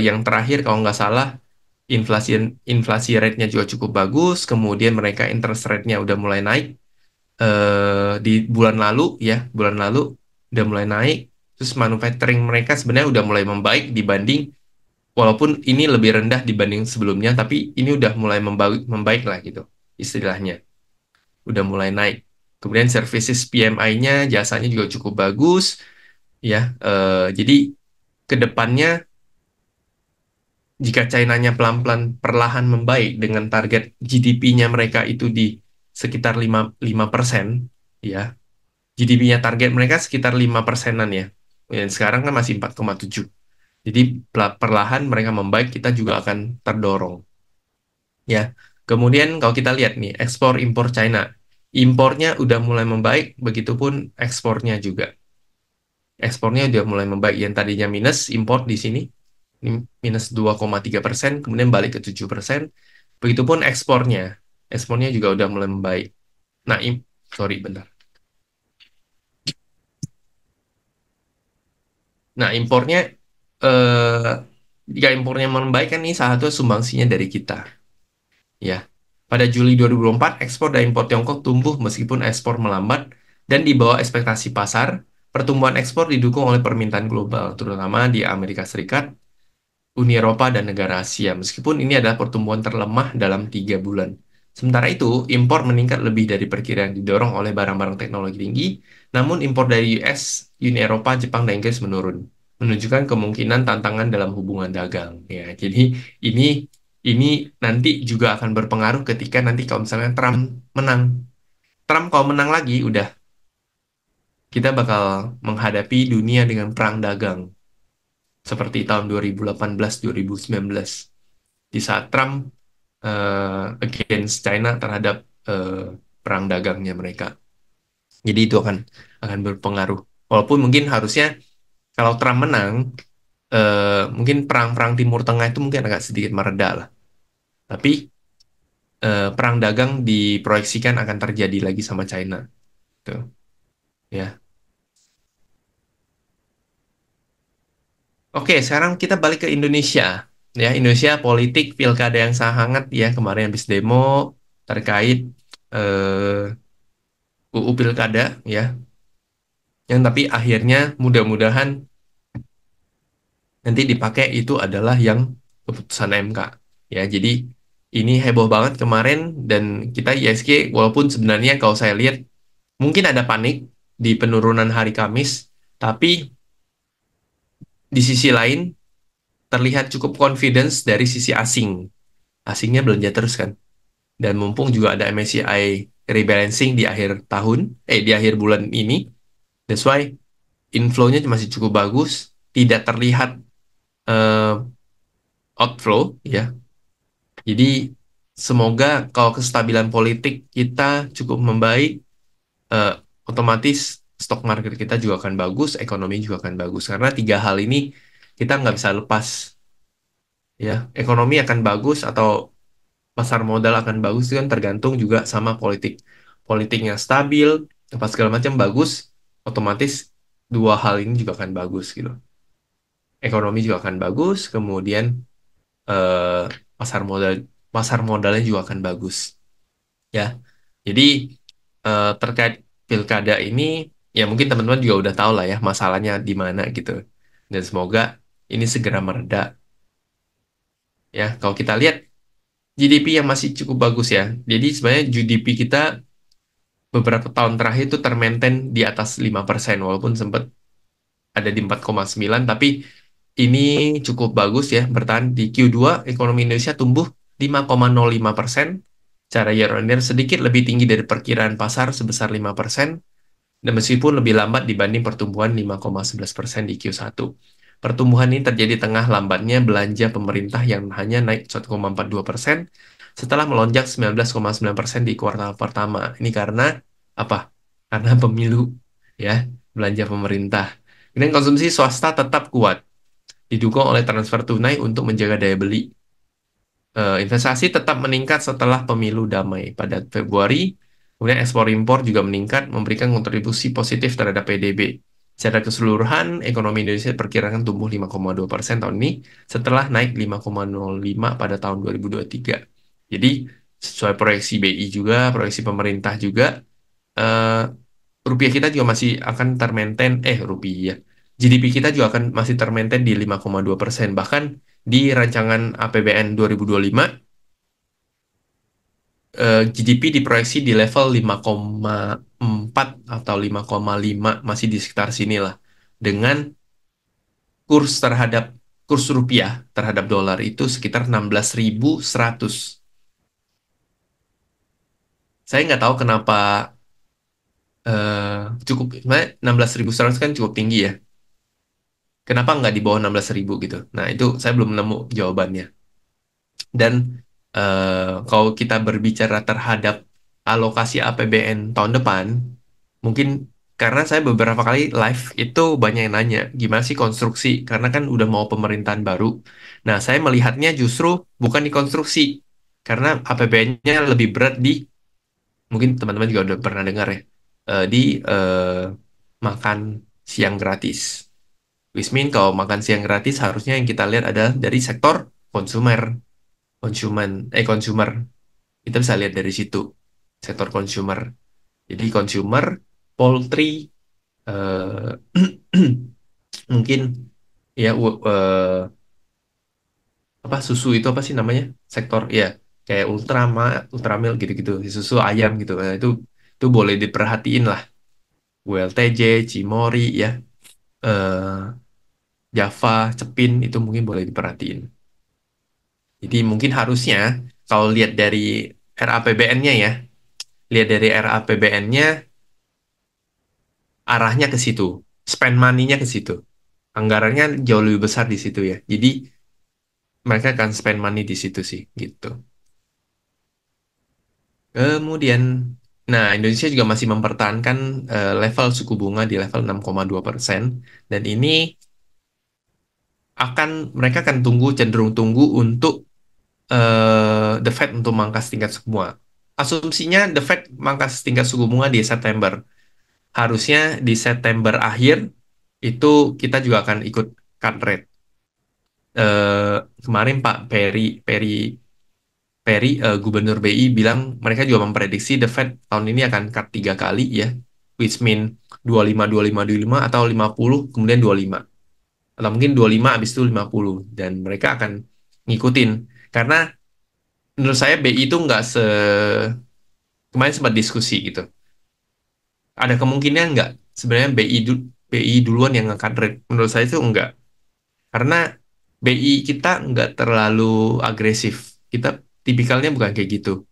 yang terakhir kalau nggak salah inflasi inflasi rate-nya juga cukup bagus, kemudian mereka interest rate-nya udah mulai naik di bulan lalu udah mulai naik, terus manufacturing mereka sebenarnya udah mulai membaik dibanding walaupun ini lebih rendah dibanding sebelumnya, tapi ini udah mulai membaik lah gitu istilahnya, udah mulai naik. Kemudian services PMI-nya jasanya juga cukup bagus ya. Jadi kedepannya jika China-nya pelan-pelan perlahan membaik dengan target GDP-nya mereka itu di sekitar 5%, ya. GDP-nya target mereka sekitar 5%-an ya. Dan sekarang kan masih 4,7. Jadi perlahan mereka membaik, kita juga akan terdorong, ya. Kemudian kalau kita lihat nih, ekspor impor China. Impornya udah mulai membaik, begitupun ekspornya juga. Ekspornya udah mulai membaik. Yang tadinya minus, import di sini minus 2,3%, kemudian balik ke 7%. Begitupun ekspornya. Ekspornya juga udah mulai membaik. Nah, sorry, bentar. Nah, impornya, eh, jika impornya membaik kan ini salah satu sumbangsinya dari kita. Ya, pada Juli 2024, ekspor dan impor Tiongkok tumbuh meskipun ekspor melambat dan di bawah ekspektasi pasar. Pertumbuhan ekspor didukung oleh permintaan global, terutama di Amerika Serikat, Uni Eropa, dan negara Asia. Meskipun ini adalah pertumbuhan terlemah dalam 3 bulan. Sementara itu, impor meningkat lebih dari perkiraan didorong oleh barang-barang teknologi tinggi, namun impor dari US, Uni Eropa, Jepang, dan Inggris menurun, menunjukkan kemungkinan tantangan dalam hubungan dagang. Ya, jadi ini ini nanti juga akan berpengaruh ketika nanti kalau misalnya Trump menang. Trump kalau menang lagi, udah kita bakal menghadapi dunia dengan perang dagang seperti tahun 2018-2019 di saat Trump against China terhadap eh, perang dagangnya mereka. Jadi itu akan berpengaruh. Walaupun mungkin harusnya kalau Trump menang, mungkin perang-perang Timur Tengah itu mungkin agak sedikit mereda lah. Tapi perang dagang diproyeksikan akan terjadi lagi sama China. Tuh, ya. Oke, sekarang kita balik ke Indonesia. Ya, Indonesia politik pilkada yang sangat hangat ya kemarin habis demo terkait UU pilkada ya. Yang tapi akhirnya mudah-mudahan nanti dipakai itu adalah yang keputusan MK. Ya, jadi ini heboh banget kemarin dan kita ISG walaupun sebenarnya kalau saya lihat mungkin ada panik di penurunan hari Kamis, tapi di sisi lain terlihat cukup confidence dari sisi asing. Asingnya belanja terus kan. Dan mumpung juga ada MSCI rebalancing di akhir tahun, di akhir bulan ini, that's why inflow-nya masih cukup bagus, tidak terlihat eh, outflow ya. Jadi semoga kalau kestabilan politik kita cukup membaik, eh, otomatis stock market kita juga akan bagus, ekonomi juga akan bagus. Karena 3 hal ini kita nggak bisa lepas ya. Ekonomi akan bagus atau pasar modal akan bagus itu kan tergantung juga sama politik. Politiknya stabil, apa segala macam bagus, otomatis 2 hal ini juga akan bagus gitu. Ekonomi juga akan bagus, kemudian eh, pasar modal pasar modalnya juga akan bagus ya. Jadi terkait pilkada ini ya mungkin teman-teman juga udah tahu lah ya masalahnya di mana gitu. Dan semoga ini segera mereda ya. Kalau kita lihat GDP yang masih cukup bagus ya. Jadi sebenarnya GDP kita beberapa tahun terakhir itu termaintain di atas 5% walaupun sempat ada di 4,9 tapi ini cukup bagus ya bertahan di Q2 ekonomi Indonesia tumbuh 5,05% secara year on year sedikit lebih tinggi dari perkiraan pasar sebesar 5% dan meskipun lebih lambat dibanding pertumbuhan 5,11% di Q1. Pertumbuhan ini terjadi tengah lambatnya belanja pemerintah yang hanya naik 1,42% setelah melonjak 19,9% di kuartal pertama. Ini karena apa? Karena pemilu ya, belanja pemerintah. Kemudian konsumsi swasta tetap kuat, didukung oleh transfer tunai untuk menjaga daya beli. Investasi tetap meningkat setelah pemilu damai pada Februari. Kemudian ekspor impor juga meningkat, memberikan kontribusi positif terhadap PDB. Secara keseluruhan, ekonomi Indonesia diperkirakan tumbuh 5,2% tahun ini setelah naik 5,05 pada tahun 2023. Jadi, sesuai proyeksi BI juga, proyeksi pemerintah juga, eh, rupiah kita juga masih akan termaintain, rupiah. GDP kita juga akan masih termaintain di 5,2%. Bahkan di rancangan APBN 2025, GDP diproyeksi di level 5,4 atau 5,5 masih di sekitar sinilah. Dengan kurs rupiah terhadap dolar itu sekitar 16.100. Saya nggak tahu kenapa cukup, sebenarnya 16.100 kan cukup tinggi ya. Kenapa nggak di bawah 16.000 gitu? Nah, itu saya belum nemu jawabannya. Dan kalau kita berbicara terhadap alokasi APBN tahun depan, mungkin karena saya beberapa kali live itu banyak yang nanya, gimana sih konstruksi? Karena kan udah mau pemerintahan baru. Nah, saya melihatnya justru bukan di konstruksi, karena APBN-nya lebih berat di, mungkin teman-teman juga udah pernah dengar ya, di makan siang gratis. Which mean kalau makan siang gratis harusnya yang kita lihat adalah dari sektor konsumer, consumer. Kita bisa lihat dari situ, sektor consumer. Jadi consumer, poultry, eh, mungkin ya apa susu itu apa sih namanya sektor ya kayak ultramil gitu-gitu susu ayam gitu. Nah, itu boleh diperhatiin lah, WLTJ, Cimori ya, eh, Java, Cepin itu mungkin boleh diperhatiin. Jadi mungkin harusnya kalau lihat dari RAPBN-nya ya, lihat dari RAPBN-nya arahnya ke situ, spend money-nya ke situ, anggarannya jauh lebih besar di situ ya. Jadi mereka akan spend money di situ sih gitu. Kemudian, nah Indonesia juga masih mempertahankan level suku bunga di level 6,2%, dan ini mereka akan cenderung tunggu untuk The Fed untuk mangkas tingkat suku bunga. Asumsinya The Fed mangkas tingkat suku bunga di September. Harusnya di September akhir itu kita juga akan ikut cut rate. Eh, Kemarin Pak Gubernur BI bilang mereka juga memprediksi The Fed tahun ini akan cut 3 kali ya, which mean 25, 25, 25 atau 50, kemudian 25. Atau mungkin 25 habis itu 50. Dan mereka akan ngikutin. Karena menurut saya BI itu nggak kemarin sempat diskusi gitu. Ada kemungkinan nggak sebenarnya BI duluan yang ngangkat rate? Menurut saya itu enggak. Karena BI kita nggak terlalu agresif. Kita tipikalnya bukan kayak gitu.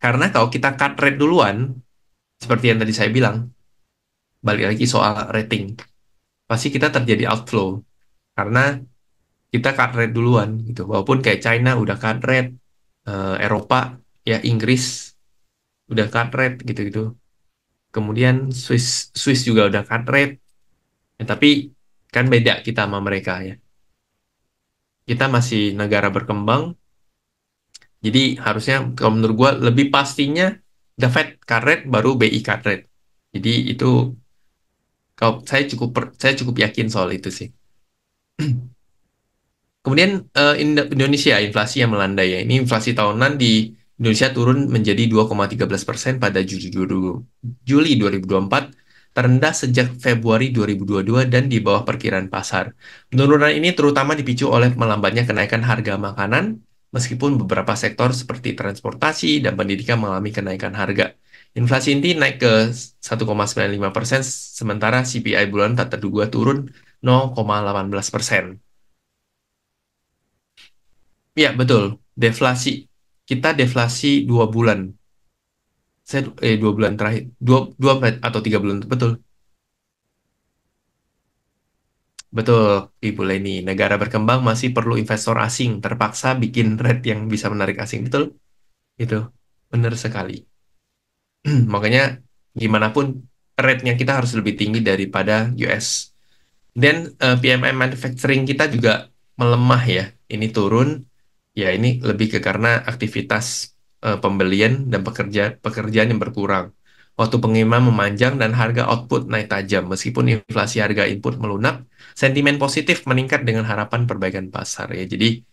Karena kalau kita cut rate duluan, seperti yang tadi saya bilang, balik lagi soal rating, pasti kita terjadi outflow. Karena kita cut rate duluan gitu. Walaupun kayak China udah cut rate, Eropa, ya Inggris udah cut rate gitu-gitu. Kemudian Swiss juga udah cut rate. Ya, tapi kan beda kita sama mereka ya. Kita masih negara berkembang, jadi harusnya kalau menurut gua lebih pastinya The Fed cut rate baru BI cut rate. Jadi itu kalau saya cukup yakin soal itu sih. Kemudian Indonesia inflasi yang melandai ya. Ini inflasi tahunan di Indonesia turun menjadi 2,13% pada Juli 2024, terendah sejak Februari 2022 dan di bawah perkiraan pasar. Penurunan ini terutama dipicu oleh melambatnya kenaikan harga makanan, meskipun beberapa sektor seperti transportasi dan pendidikan mengalami kenaikan harga. Inflasi inti naik ke 1,95%, sementara CPI bulan tak terduga turun 0,18%. Iya, betul. Deflasi. Kita deflasi 2 bulan. 2 bulan terakhir. Dua atau 3 bulan. Betul. Betul, Ibu Leni. Negara berkembang masih perlu investor asing. Terpaksa bikin rate yang bisa menarik asing. Betul? Itu. Benar sekali. Makanya, gimana pun, rate-nya kita harus lebih tinggi daripada US. Dan PMI manufacturing kita juga melemah ya. Ini turun. Ya, ini lebih ke karena aktivitas pembelian dan pekerjaan yang berkurang. Waktu pengiriman memanjang dan harga output naik tajam. Meskipun inflasi harga input melunak, sentimen positif meningkat dengan harapan perbaikan pasar ya. Jadi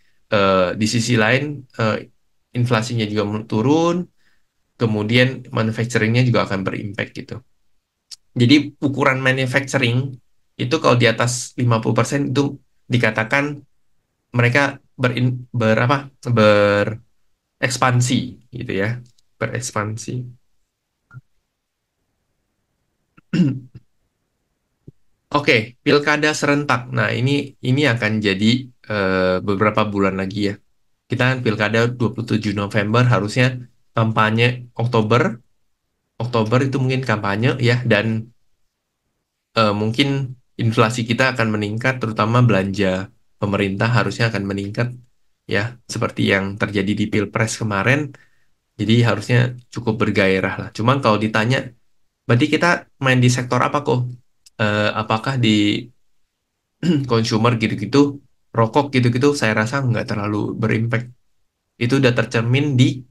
di sisi lain inflasinya juga turun, kemudian manufacturingnya juga akan berimpact gitu. Jadi ukuran manufacturing itu kalau di atas 50% itu dikatakan mereka berapa berekspansi gitu ya, berekspansi. Oke, pilkada serentak. Nah, ini akan jadi beberapa bulan lagi ya. Kita kan pilkada 27 November, harusnya kampanye Oktober. Oktober itu mungkin kampanye ya, dan mungkin inflasi kita akan meningkat, terutama belanja pemerintah harusnya akan meningkat ya, seperti yang terjadi di Pilpres kemarin. Jadi harusnya cukup bergairah lah. Cuman kalau ditanya Berarti kita main di sektor apa kok? Apakah di consumer gitu-gitu, rokok gitu-gitu, saya rasa nggak terlalu berimpact. Itu udah tercermin di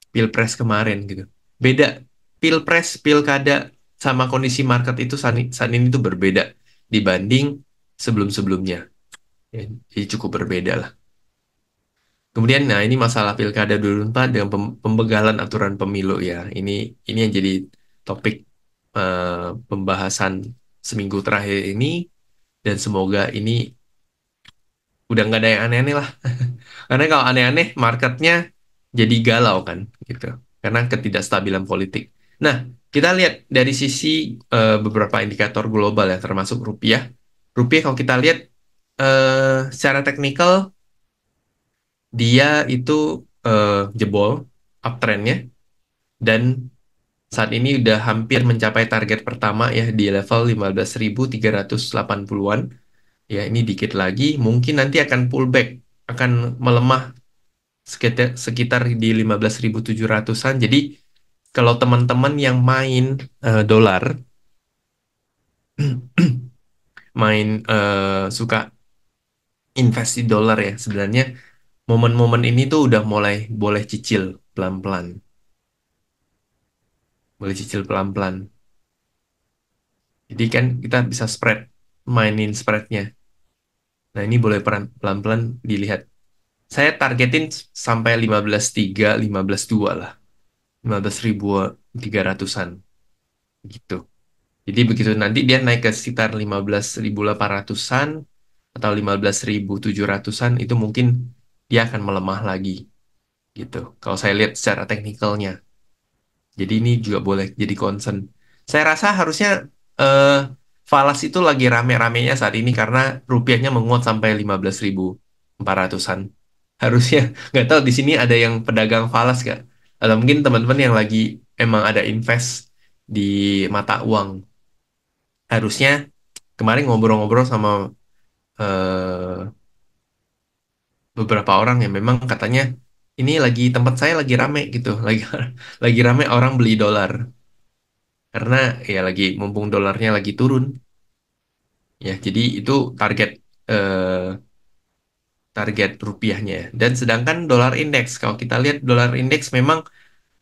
pilpres kemarin gitu. Beda, pilpres, pilkada, sama kondisi market itu saat ini tuh berbeda dibanding sebelum-sebelumnya. Ya, jadi cukup berbeda lah. Kemudian, nah ini masalah pilkada 2024 dengan pembegalan aturan pemilu ya. Ini yang jadi topik pembahasan seminggu terakhir ini, dan semoga ini udah nggak ada yang aneh-aneh lah. Karena kalau aneh-aneh, marketnya jadi galau kan, gitu. Karena ketidakstabilan politik. Nah, kita lihat dari sisi beberapa indikator global ya, termasuk rupiah. Rupiah kalau kita lihat secara teknikal, dia itu jebol uptrendnya, dan saat ini udah hampir mencapai target pertama ya di level 15.380-an. Ya, ini dikit lagi, mungkin nanti akan pullback, akan melemah sekitar di 15.700-an. Jadi kalau teman-teman yang main dolar, main suka invest di dolar ya, sebenarnya momen-momen ini tuh udah mulai boleh cicil pelan-pelan, boleh cicil pelan-pelan. Jadi kan kita bisa mainin spreadnya. Nah, ini boleh pelan-pelan dilihat. Saya targetin sampai 15.3, 15.2 lah. 15.300-an gitu. Jadi begitu nanti dia naik ke sekitar 15.800-an atau 15.700-an, itu mungkin dia akan melemah lagi gitu. Kalau saya lihat secara teknikalnya. Jadi ini juga boleh jadi concern. Saya rasa harusnya eh, falas itu lagi rame-ramenya saat ini karena rupiahnya menguat sampai 15.400-an. Harusnya, nggak tahu di sini ada yang pedagang falas nggak? Atau mungkin teman-teman yang lagi emang ada invest di mata uang. Harusnya kemarin ngobrol-ngobrol sama eh, beberapa orang yang memang katanya ini lagi tempat saya lagi rame gitu, lagi rame orang beli dolar karena ya lagi mumpung dolarnya lagi turun ya. Jadi itu target target rupiahnya. Dan sedangkan dolar indeks, kalau kita lihat dolar indeks memang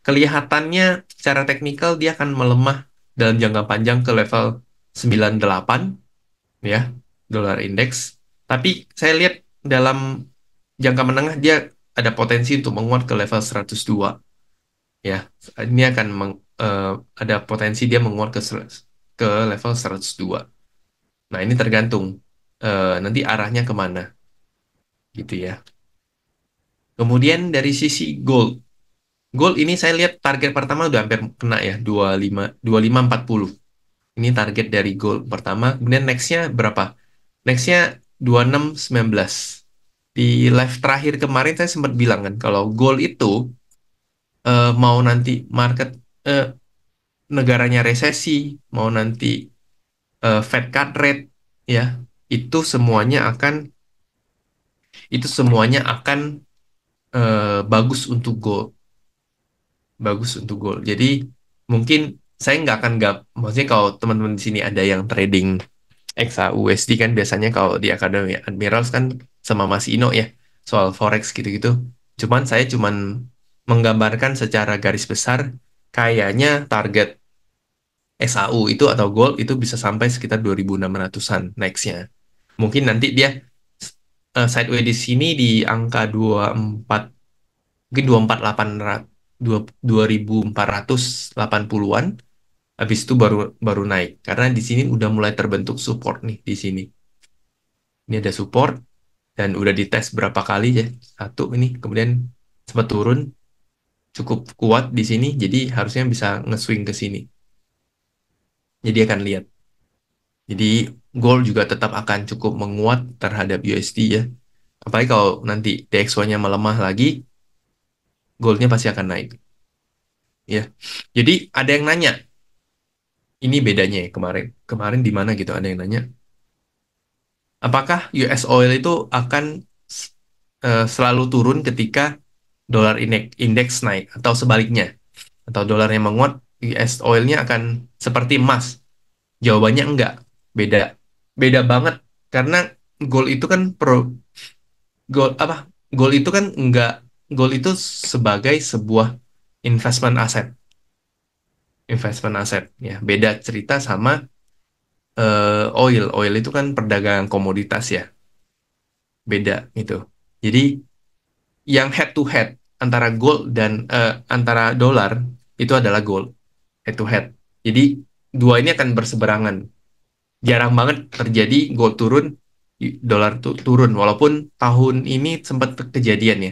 kelihatannya secara teknikal dia akan melemah dalam jangka panjang ke level 98 ya, dolar indeks. Tapi saya lihat dalam jangka menengah dia ada potensi untuk menguat ke level 102 ya. Ini akan ada potensi dia menguat ke level 102. Nah, ini tergantung nanti arahnya kemana gitu ya. Kemudian dari sisi gold. Gold ini saya lihat target pertama udah hampir kena ya, 25 25 40. Ini target dari gold pertama. Kemudian nextnya berapa? Nextnya 26 19. Di live terakhir kemarin saya sempat bilang kan, kalau gold itu mau nanti market eh, negaranya resesi, mau nanti Fed cut rate ya, itu semuanya akan bagus untuk gold, bagus untuk gold. Jadi mungkin saya maksudnya kalau teman-teman di sini ada yang trading XAUSD kan biasanya kalau di Akademi Admirals kan sama Mas Ino ya soal forex gitu-gitu. Saya cuman menggambarkan secara garis besar kayaknya target SAU itu atau gold itu bisa sampai sekitar 2.600-an next-nya. Mungkin nanti dia sideways di sini di angka 24, mungkin 24.800, 2.480-an. Habis itu baru baru naik karena di sini udah mulai terbentuk support nih di sini. Ini ada support dan udah dites berapa kali ya. Satu ini kemudian sempat turun cukup kuat di sini, jadi harusnya bisa nge-swing ke sini. Jadi akan lihat. Jadi gold juga tetap akan cukup menguat terhadap USD ya. Apalagi kalau nanti DXY-nya melemah lagi, goldnya pasti akan naik. Ya. Jadi ada yang nanya, ini bedanya ya kemarin. Kemarin di mana gitu ada yang nanya, apakah US oil itu akan selalu turun ketika indeks naik atau sebaliknya? Atau dolarnya menguat, US oilnya akan seperti emas? Jawabannya enggak. Beda. Beda banget. Karena gold itu kan gold apa? Gold itu kan enggak gold itu sebagai sebuah investment aset. Investment aset ya. Beda cerita sama oil. Oil itu kan perdagangan komoditas ya. Beda gitu. Jadi yang head to head antara gold dan antara dolar itu adalah gold head to head. Jadi dua ini akan berseberangan. Jarang banget terjadi gold turun, dolar turun. Walaupun tahun ini sempat kejadian ya,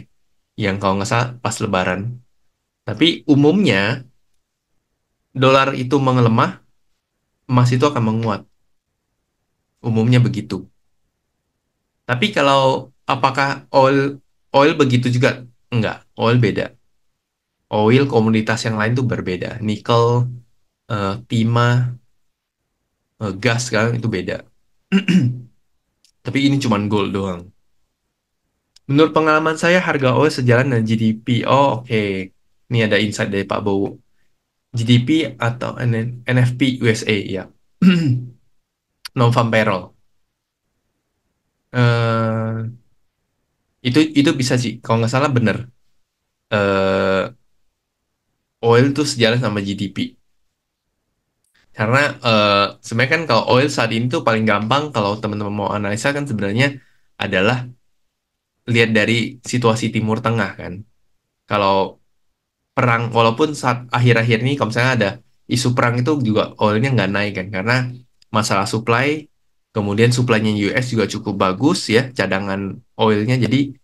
yang kalau nggak salah pas Lebaran. Tapi umumnya dolar itu melemah, emas itu akan menguat. Umumnya begitu. Tapi kalau apakah oil oil begitu juga? Enggak, oil beda. Oil komoditas yang lain tuh berbeda. Nikel, timah, gas sekarang itu beda. Tapi ini cuma gold doang. Menurut pengalaman saya, harga oil sejalan dengan GDP. Oh, oke. Ini ada insight dari Pak Bowo. GDP atau NFP USA, ya. Non-farm payroll. Eh, itu bisa sih. Kalau nggak salah bener. Eh, oil tuh sejalan sama GDP. Karena sebenarnya kan kalau oil saat ini tuh paling gampang kalau teman-teman mau analisa kan sebenarnya adalah lihat dari situasi Timur Tengah kan. Kalau perang, walaupun saat akhir-akhir ini kalau misalnya ada isu perang itu juga oilnya nggak naik kan, karena masalah supply, kemudian supply-nya US juga cukup bagus ya, cadangan oilnya, jadi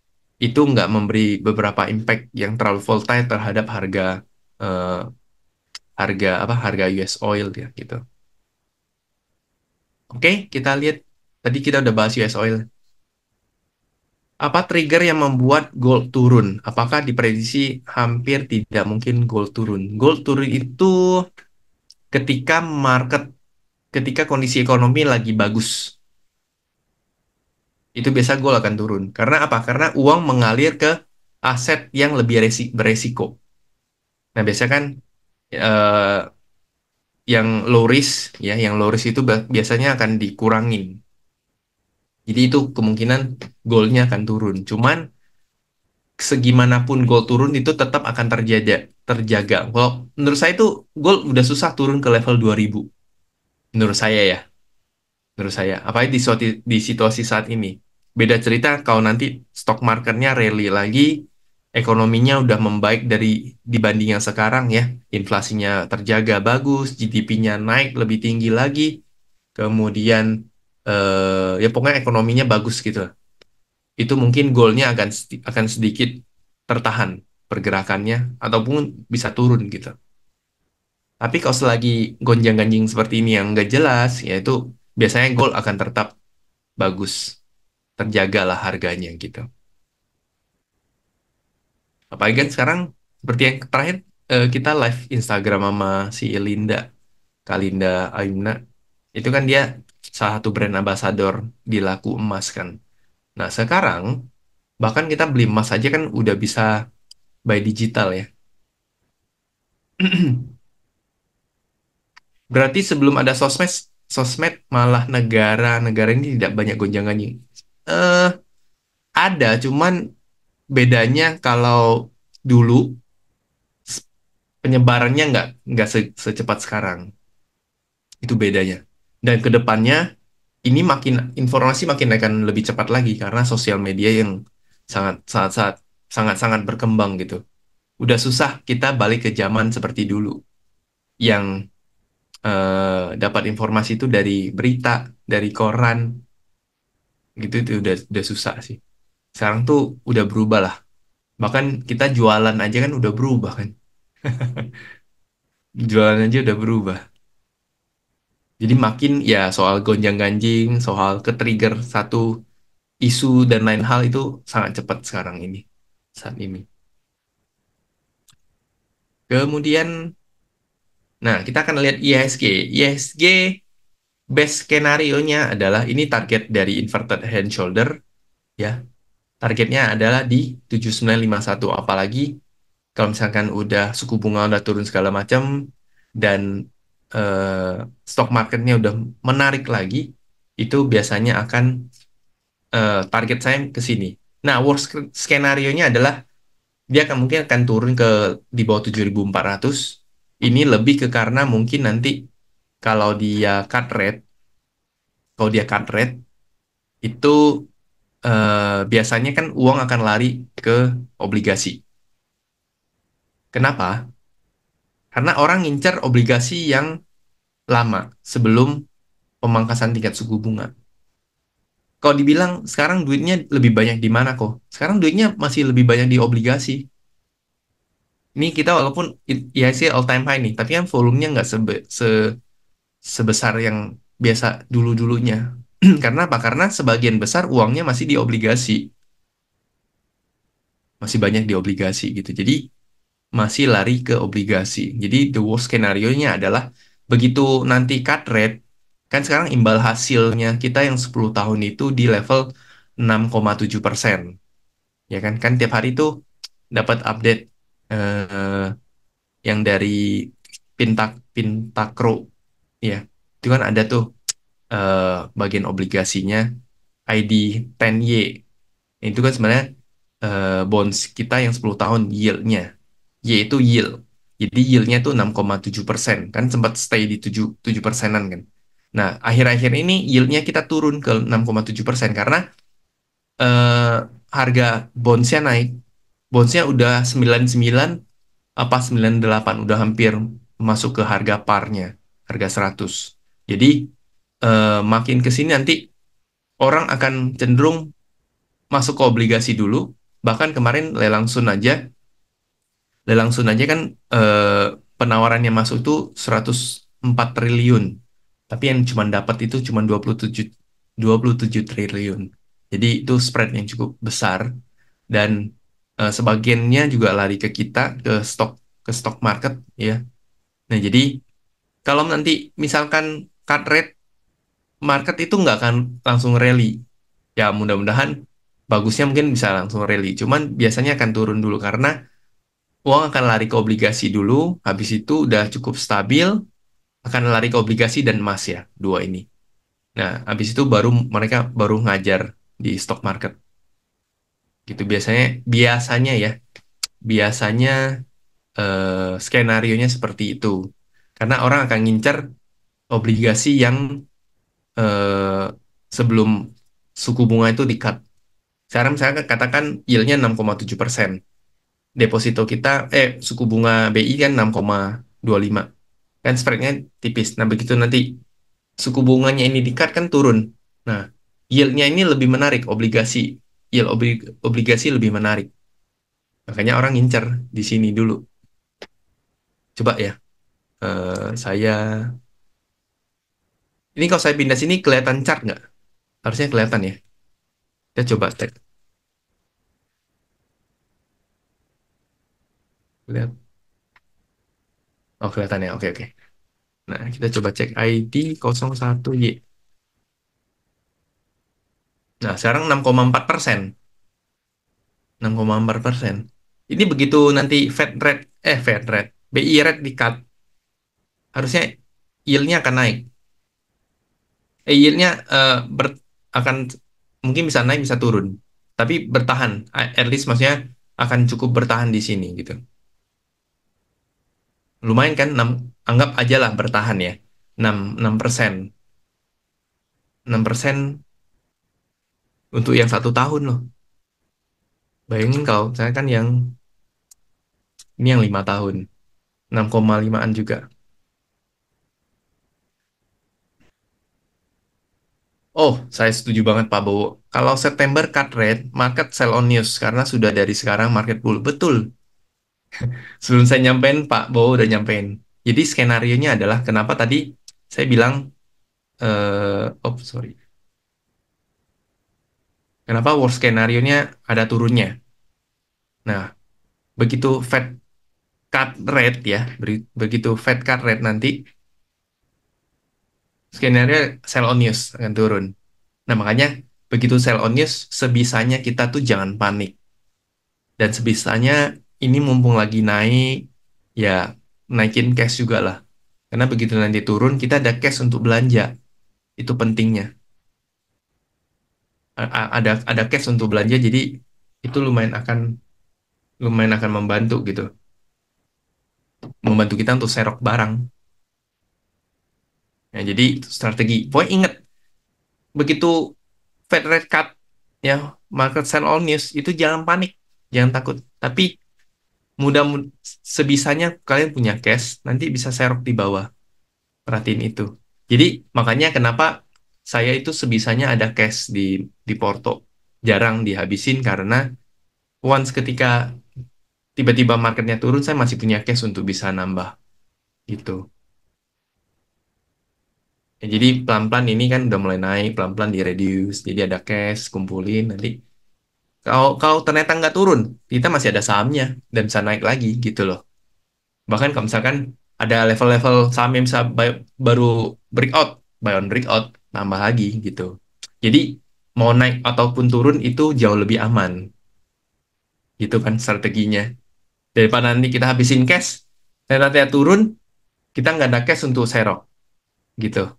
itu nggak memberi beberapa impact yang terlalu volatile terhadap harga eh, harga US oil ya gitu. Oke, kita lihat tadi kita udah bahas US oil. Apa trigger yang membuat gold turun? Apakah diprediksi hampir tidak mungkin gold turun? Gold turun itu ketika market, ketika kondisi ekonomi lagi bagus, itu biasa gold akan turun. Karena apa? Karena uang mengalir ke aset yang lebih beresiko. Nah, biasanya kan eh, yang low risk, ya, yang low risk itu biasanya akan dikurangin. Jadi itu kemungkinan goldnya akan turun. Cuman segimanapun gold turun itu tetap akan terjaga. Kalau menurut saya itu gold udah susah turun ke level 2000. Menurut saya ya. Menurut saya. Apalagi di situasi saat ini. Beda cerita kalau nanti stock marketnya rally lagi, ekonominya udah membaik dibanding yang sekarang ya. Inflasinya terjaga bagus, GDP-nya naik lebih tinggi lagi, kemudian ya pokoknya ekonominya bagus gitu. Itu mungkin goalnya akan sedikit tertahan pergerakannya ataupun bisa turun gitu. Tapi kalau selagi gonjang-ganjing seperti ini yang nggak jelas, ya itu biasanya gold akan tetap bagus, terjagalah harganya gitu. Apalagi kan sekarang seperti yang terakhir kita live Instagram sama si Linda, Kalinda Ayuna, itu kan dia salah satu brand ambassador di laku emas kan. Nah sekarang bahkan kita beli emas aja kan udah bisa buy digital ya. Berarti sebelum ada sosmed, sosmed malah negara-negara ini tidak banyak gonjang-ganjing. Eh, ada, cuman bedanya kalau dulu penyebarannya nggak secepat sekarang. Itu bedanya. Dan ke depannya ini makin informasi makin akan lebih cepat lagi karena sosial media yang sangat sangat sangat sangat sangat berkembang gitu. Udah susah kita balik ke zaman seperti dulu yang dapat informasi itu dari berita, dari koran, gitu itu udah susah sih. Sekarang tuh udah berubah lah. Bahkan kita jualan aja kan udah berubah kan. Jualan aja udah berubah. Jadi makin ya soal gonjang-ganjing, soal ke-trigger satu isu dan lain hal itu sangat cepat sekarang ini, saat ini. Kemudian, nah kita akan lihat IHSG. IHSG best skenario-nya adalah ini target dari inverted hand shoulder ya. Targetnya adalah di 7951. Apalagi kalau misalkan udah suku bunga udah turun segala macam dan eh, stock marketnya udah menarik lagi, itu biasanya akan target saya ke sini. Nah, worst skenario-nya adalah dia akan mungkin akan turun ke di bawah 7.400. Ini lebih ke karena mungkin nanti kalau dia cut rate, kalau dia cut rate itu biasanya kan uang akan lari ke obligasi. Kenapa? Karena orang ngincer obligasi yang lama sebelum pemangkasan tingkat suku bunga. Kalau dibilang sekarang duitnya lebih banyak di mana kok? Sekarang duitnya masih lebih banyak di obligasi. Ini kita walaupun ya sih all time high nih, tapi kan volumenya nggak sebesar yang biasa dulu-dulunya. Karena apa? Karena sebagian besar uangnya masih di obligasi, masih banyak di obligasi gitu. Jadi masih lari ke obligasi. Jadi the worst skenario-nya adalah begitu nanti cut rate, kan sekarang imbal hasilnya kita yang 10 tahun itu di level 6,7%. Ya kan? Kan tiap hari itu dapat update eh, yang dari Pintakro ya. Itu kan ada tuh eh, bagian obligasinya ID 10Y. Itu kan sebenarnya bonds kita yang 10 tahun yield-nya. Y itu yield. Jadi yieldnya tuh 6,7%. Kan sempat stay di 7 persenan kan. Nah, akhir-akhir ini yieldnya kita turun ke 6,7% karena eh, harga bondsnya naik. Bondsnya udah 99 apa 98. Udah hampir masuk ke harga parnya. Harga 100. Jadi makin ke sini nanti orang akan cenderung masuk ke obligasi dulu. Bahkan kemarin lelang Sun aja kan penawarannya masuk tuh 104 triliun. Tapi yang cuma dapat itu cuma 27 triliun. Jadi itu spread yang cukup besar dan sebagiannya juga lari ke kita ke stock market ya. Nah, jadi kalau nanti misalkan cut rate market itu nggak akan langsung rally. Ya, mudah-mudahan bagusnya mungkin bisa langsung rally. Cuman biasanya akan turun dulu karena uang akan lari ke obligasi dulu, habis itu udah cukup stabil, akan lari ke obligasi dan emas ya, dua ini. Nah, habis itu baru mereka baru ngajar di stock market. Gitu biasanya, biasanya ya, biasanya skenario-nya seperti itu. Karena orang akan ngincer obligasi yang eh, sebelum suku bunga itu di-cut. Sekarang saya katakan yield-nya 6,7%. Deposito kita, suku bunga BI kan 6,25. Kan spreadnya tipis. Nah, begitu nanti suku bunganya ini di-cut kan turun. Nah, yield-nya ini lebih menarik, obligasi. Obligasi lebih menarik. Makanya orang ngincer di sini dulu. Coba ya, saya... Ini kalau saya pindah sini kelihatan chart nggak? Harusnya kelihatan ya. Kita coba cek. Lihat. Oh, kelihatan ya. Oke, oke. Nah, kita coba cek ID 01Y. Nah, sekarang 6,4%. 6,4%. Ini begitu nanti Fed rate, BI rate di-cut, harusnya yield-nya akan naik. Yield-nya akan mungkin bisa naik, bisa turun. Tapi bertahan, at least maksudnya akan cukup bertahan di sini gitu. Lumayan kan, anggap aja lah bertahan ya. 6%. 6% untuk yang 1 tahun loh. Bayangin kalau saya kan yang ini yang 5 tahun. 6,5-an juga. Oh, saya setuju banget Pak Bowo. Kalau September cut rate, market sell on news karena sudah dari sekarang market bull. Betul. Sebelum saya nyampein, Pak Bowo udah nyampein. Jadi skenario-nya adalah kenapa tadi saya bilang, oh sorry, kenapa worst skenario-nya ada turunnya. Nah, begitu Fed cut rate ya, begitu Fed cut rate nanti, skenario sell on news akan turun. Nah, makanya begitu sell on news, sebisanya kita tuh jangan panik. Dan sebisanya ini mumpung lagi naik, ya naikin cash juga lah. Karena begitu nanti turun, kita ada cash untuk belanja. Itu pentingnya. Ada cash untuk belanja, jadi itu lumayan akan membantu gitu. Membantu kita untuk serok barang. Ya, jadi itu strategi. Pokoknya ingat, begitu Fed rate cut, ya market sell all news, itu jangan panik, jangan takut. Tapi mudah sebisanya kalian punya cash, nanti bisa serok di bawah. Perhatiin itu. Jadi makanya kenapa saya itu sebisanya ada cash di Porto. Jarang dihabisin karena once ketika tiba-tiba marketnya turun, saya masih punya cash untuk bisa nambah gitu. Ya, jadi pelan-pelan ini kan udah mulai naik, pelan-pelan di reduce. Jadi ada cash, kumpulin nanti. Kalau kalau ternyata nggak turun, kita masih ada sahamnya dan bisa naik lagi gitu loh. Bahkan kalau misalkan ada level-level saham yang bisa baru breakout, buy on breakout, nambah lagi gitu. Jadi mau naik ataupun turun itu jauh lebih aman. Gitu kan strateginya. Daripada nanti kita habisin cash, dan nanti turun, kita nggak ada cash untuk serok gitu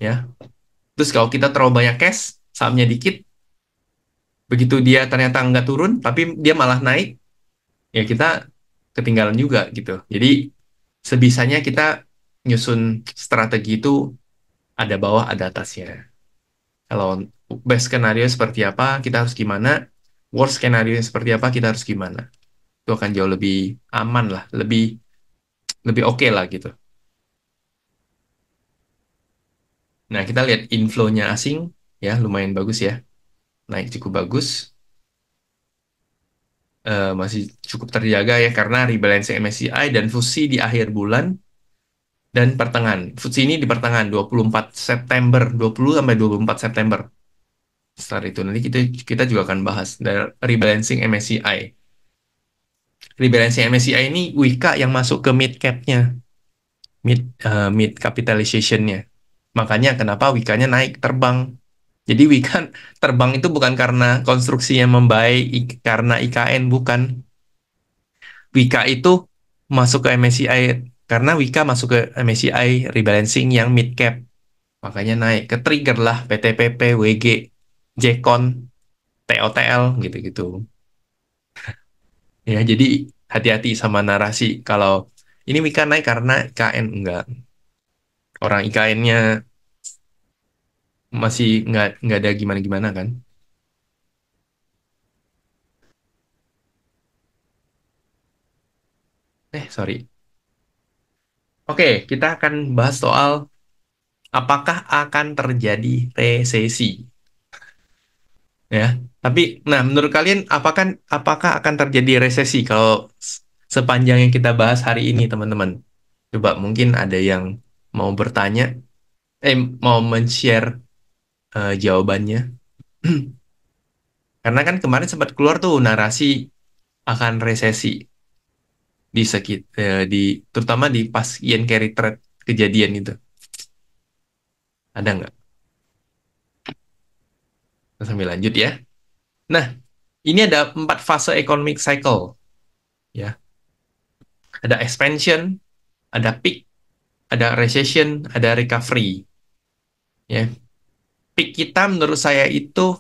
ya. Terus kalau kita terlalu banyak cash, sahamnya dikit, begitu dia ternyata nggak turun, tapi dia malah naik, ya kita ketinggalan juga gitu. Jadi sebisanya kita nyusun strategi itu ada bawah, ada atasnya. Kalau best skenario seperti apa, kita harus gimana. Worst skenario seperti apa, kita harus gimana. Itu akan jauh lebih aman lah, lebih lebih oke lah gitu. Nah, kita lihat inflow-nya asing, ya lumayan bagus ya. Naik cukup bagus. Masih cukup terjaga ya, karena rebalancing MSCI dan FTSE di akhir bulan dan pertengahan. FTSE ini di pertengahan 24 September, 20 sampai 24 September. Setelah itu nanti kita juga akan bahas dari rebalancing MSCI. Rebalancing MSCI ini Wika yang masuk ke mid cap-nya, mid capitalization-nya. Makanya kenapa Wika-nya naik terbang. Jadi Wika terbang itu bukan karena konstruksinya membaik, karena IKN bukan. Wika itu masuk ke MSCI karena Wika masuk ke MSCI rebalancing yang mid cap. Makanya naik. Ke trigger lah PTPP, WG, Jcon, TOTL gitu-gitu. Ya, jadi hati-hati sama narasi kalau ini Wika naik karena IKN enggak. Orang IKN-nya masih nggak ada gimana-gimana kan. Sorry. Oke, kita akan bahas soal apakah akan terjadi resesi. Ya, tapi nah menurut kalian apakah akan terjadi resesi kalau sepanjang yang kita bahas hari ini, teman-teman? Coba mungkin ada yang mau bertanya, eh mau men-share jawabannya. Karena kan kemarin sempat keluar tuh narasi akan resesi di terutama di pas yen carry trade kejadian itu. Ada nggak? Kita sambil lanjut ya. Nah, ini ada 4 fase economic cycle ya. Ada expansion, ada peak, ada recession, ada recovery ya. Peak kita menurut saya itu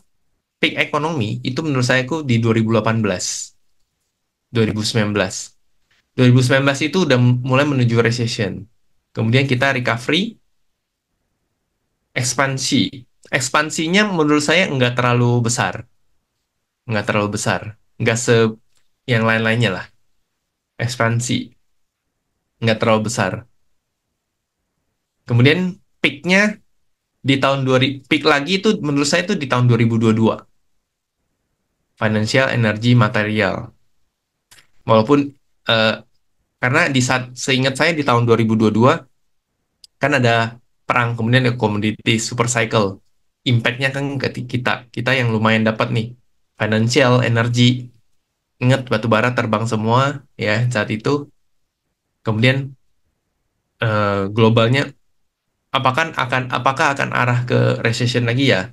peak ekonomi itu menurut saya itu di 2018, 2019. 2019 itu udah mulai menuju recession. Kemudian kita recovery, ekspansi. Ekspansinya menurut saya nggak terlalu besar, nggak terlalu besar, nggak yang lain-lainnya lah. Ekspansi nggak terlalu besar. Kemudian peaknya di tahun 2000, peak lagi itu menurut saya itu di tahun 2022. Financial, energy, material. Walaupun eh, karena di saat seingat saya di tahun 2022 kan ada perang, kemudian ada commodity super cycle. Impact-nya kan ke kita yang lumayan dapat nih. Financial, energy, ingat batu bara terbang semua ya saat itu. Kemudian globalnya apakah akan arah ke recession lagi ya?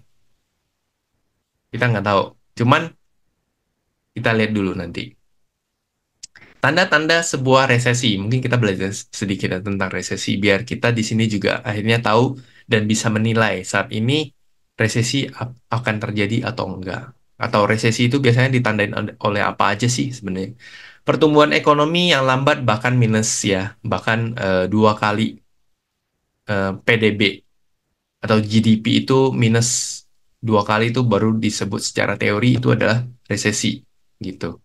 Kita nggak tahu. Cuman kita lihat dulu nanti. Tanda-tanda sebuah resesi. Mungkin kita belajar sedikit ya tentang resesi, biar kita di sini juga akhirnya tahu dan bisa menilai saat ini resesi akan terjadi atau enggak. Atau resesi itu biasanya ditandain oleh apa aja sih sebenarnya? Pertumbuhan ekonomi yang lambat bahkan minus ya, bahkan 2 kali PDB atau GDP itu minus 2 kali itu baru disebut secara teori itu adalah resesi gitu.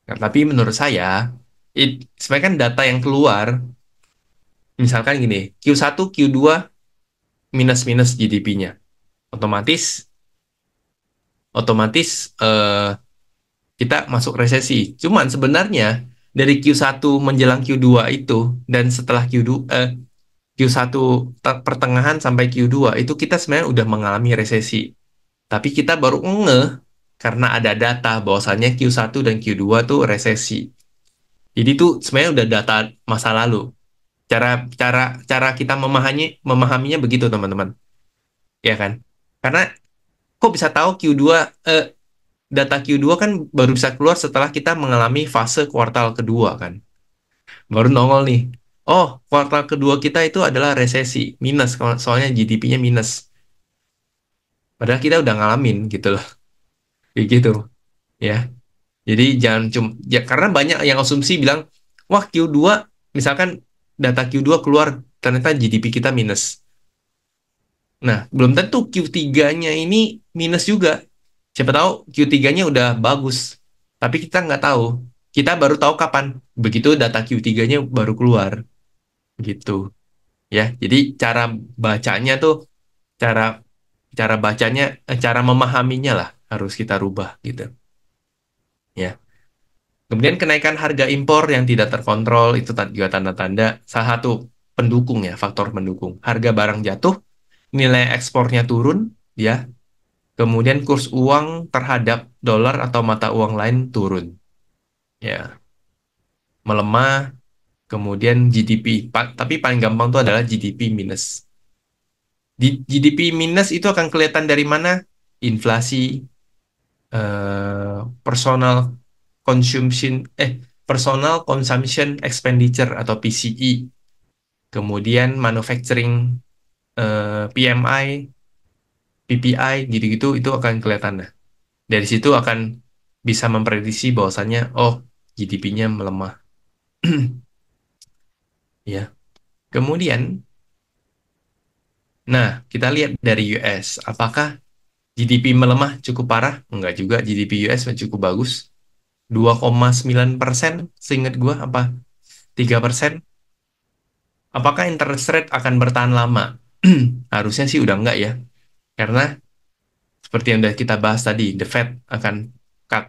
Nah, tapi menurut saya, sebenarnya kan data yang keluar, misalkan gini, Q1, Q2 minus-minus GDP-nya. Otomatis, otomatis kita masuk resesi. Cuman sebenarnya dari Q1 menjelang Q2 itu, dan setelah Q2, Q1 pertengahan sampai Q2 itu kita sebenarnya udah mengalami resesi. Tapi kita baru ngeh karena ada data bahwasannya Q1 dan Q2 tuh resesi. Jadi itu sebenarnya udah data masa lalu. Cara cara cara kita memahaminya begitu teman-teman, ya kan? Karena kok bisa tahu Q2 eh, data Q2 kan baru bisa keluar setelah kita mengalami fase kuartal kedua kan. Baru nongol nih. Oh, kuartal kedua kita itu adalah resesi, minus soalnya GDP-nya minus. Padahal kita udah ngalamin gitu loh. Kayak gitu, ya. Jadi jangan cuma ya karena banyak yang asumsi bilang, "Wah, Q2 misalkan data Q2 keluar ternyata GDP kita minus." Nah, belum tentu Q3-nya ini minus juga. Siapa tahu Q3-nya udah bagus. Tapi kita nggak tahu. Kita baru tahu kapan. Begitu data Q3-nya baru keluar. Gitu. Ya, jadi cara bacanya tuh, cara cara bacanya, cara memahaminya lah harus kita rubah gitu. Ya. Kemudian kenaikan harga impor yang tidak terkontrol itu juga tanda-tanda salah satu pendukung ya, faktor pendukung. Harga barang jatuh, nilai ekspornya turun, ya. Kemudian kurs uang terhadap dolar atau mata uang lain turun. Ya, melemah, kemudian GDP. Tapi paling gampang itu adalah GDP minus. Di GDP minus itu akan kelihatan dari mana? Inflasi, personal consumption, personal consumption expenditure atau PCE. Kemudian manufacturing, PMI, PPI, gitu-gitu itu akan kelihatan. Nah, dari situ akan bisa memprediksi bahwasannya, oh, GDP-nya melemah. Ya. Kemudian, nah, kita lihat dari US. Apakah GDP melemah cukup parah? Enggak juga. GDP US cukup bagus. 2,9% seingat gua, apa 3%? Apakah interest rate akan bertahan lama? Harusnya sih udah enggak ya. Karena seperti yang udah kita bahas tadi, the Fed akan cut.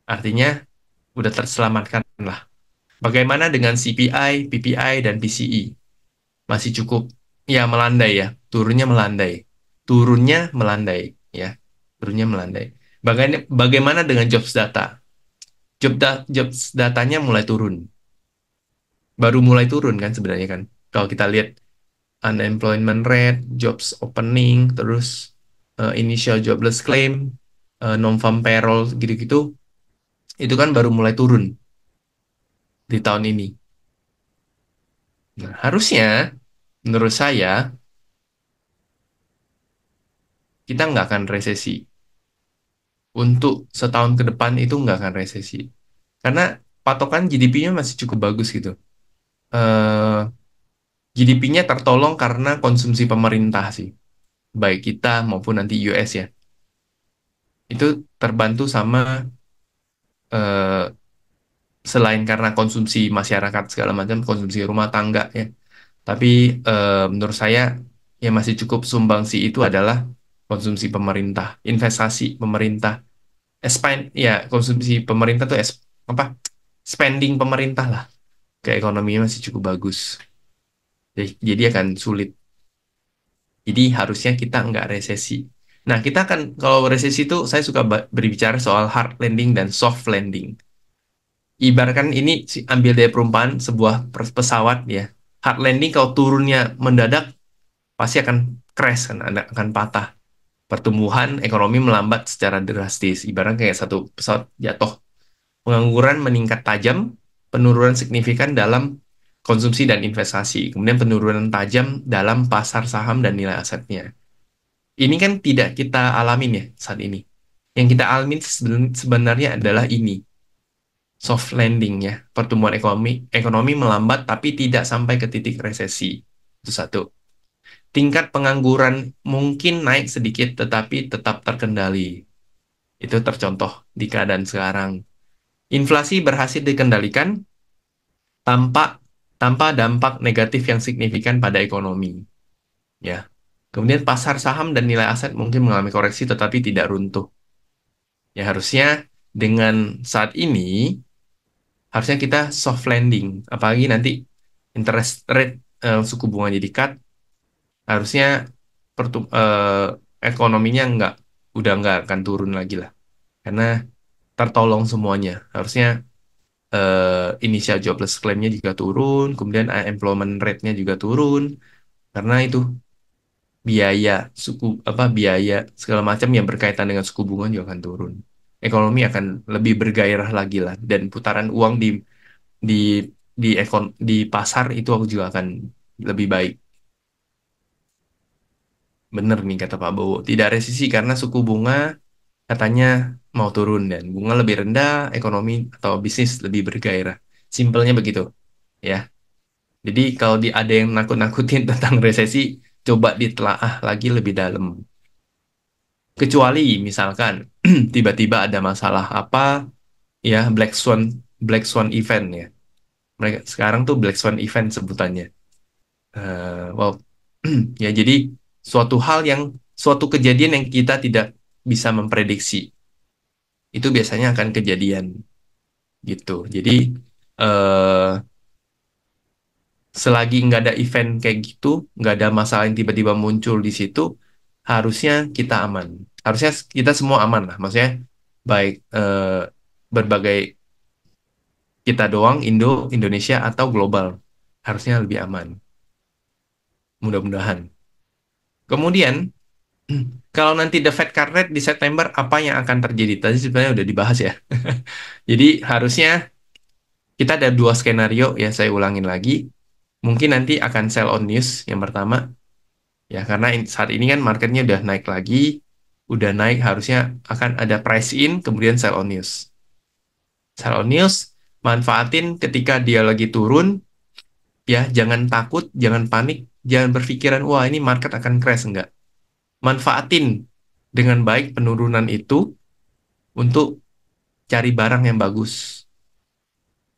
Artinya udah terselamatkan lah. Bagaimana dengan CPI, PPI, dan PCE? Masih cukup ya melandai ya, turunnya melandai ya, turunnya melandai. Bagaimana dengan jobs data? Jobs datanya mulai turun, baru mulai turun kan sebenarnya kan. Kalau kita lihat unemployment rate, jobs opening, terus initial jobless claim, non-farm payroll gitu-gitu, itu kan baru mulai turun di tahun ini. Nah, harusnya menurut saya kita nggak akan resesi. Untuk setahun ke depan itu nggak akan resesi. Karena patokan GDP-nya masih cukup bagus gitu. GDP-nya tertolong karena konsumsi pemerintah sih. Baik kita maupun nanti US ya. Itu terbantu sama, eh, selain karena konsumsi masyarakat segala macam, konsumsi rumah tangga ya. Tapi menurut saya yang masih cukup sumbangsi itu adalah konsumsi pemerintah, investasi pemerintah. Ya, konsumsi pemerintah tuh apa? Spending pemerintah lah ke ekonominya masih cukup bagus. Jadi akan sulit. Jadi harusnya kita nggak resesi. Nah, kita akan kalau resesi itu saya suka berbicara soal hard landing dan soft landing. Ibaratkan ini ambil dari perumpamaan sebuah pesawat ya. Hard landing kalau turunnya mendadak pasti akan crash kan, akan patah. Pertumbuhan ekonomi melambat secara drastis. Ibaratnya kayak satu pesawat jatuh. Pengangguran meningkat tajam, penurunan signifikan dalam konsumsi dan investasi, kemudian penurunan tajam dalam pasar saham dan nilai asetnya. Ini kan tidak kita alamin ya saat ini. Yang kita alamin sebenarnya adalah ini, soft landing ya, pertumbuhan ekonomi melambat tapi tidak sampai ke titik resesi. Itu satu. Tingkat pengangguran mungkin naik sedikit tetapi tetap terkendali. Itu tercontoh di keadaan sekarang. Inflasi berhasil dikendalikan tanpa tanpa dampak negatif yang signifikan pada ekonomi, ya. Kemudian pasar saham dan nilai aset mungkin mengalami koreksi tetapi tidak runtuh. Ya harusnya dengan saat ini harusnya kita soft landing, apalagi nanti interest rate, suku bunga jadi cut, harusnya ekonominya udah nggak akan turun lagi lah, karena tertolong semuanya. Harusnya initial jobless claim-nya juga turun, kemudian unemployment rate-nya juga turun, karena itu biaya biaya segala macam yang berkaitan dengan suku bunga juga akan turun. Ekonomi akan lebih bergairah lagi lah, dan putaran uang di di pasar itu juga akan lebih baik. Bener nih kata Pak Bowo, tidak resesi karena suku bunga katanya mau turun dan bunga lebih rendah, ekonomi atau bisnis lebih bergairah. Simpelnya begitu, ya. Jadi kalau ada yang nakut-nakutin tentang resesi, coba ditelaah lagi lebih dalam. Kecuali misalkan tiba-tiba ada masalah apa, ya, Black Swan event ya. Mereka sekarang tuh Black Swan event sebutannya. Wow, ya jadi suatu kejadian yang kita tidak bisa memprediksi itu biasanya akan kejadian gitu. Jadi eh, selagi nggak ada event kayak gitu, nggak ada masalah yang tiba-tiba muncul di situ, harusnya kita aman. Harusnya kita semua aman lah. Maksudnya baik berbagai kita doang, Indonesia atau global, harusnya lebih aman. Mudah-mudahan. Kemudian, kalau nanti the Fed cut rate di September, apa yang akan terjadi? Tadi sebenarnya udah dibahas ya. Jadi harusnya kita ada dua skenario ya, saya ulangin lagi. Mungkin nanti akan sell on news yang pertama. Ya, karena saat ini kan marketnya udah naik lagi, udah naik harusnya akan ada price in, kemudian sell on news. Sell on news, manfaatin ketika dia lagi turun, ya jangan takut, jangan panik, jangan berpikiran, wah ini market akan crash, enggak. Manfaatin dengan baik penurunan itu untuk cari barang yang bagus,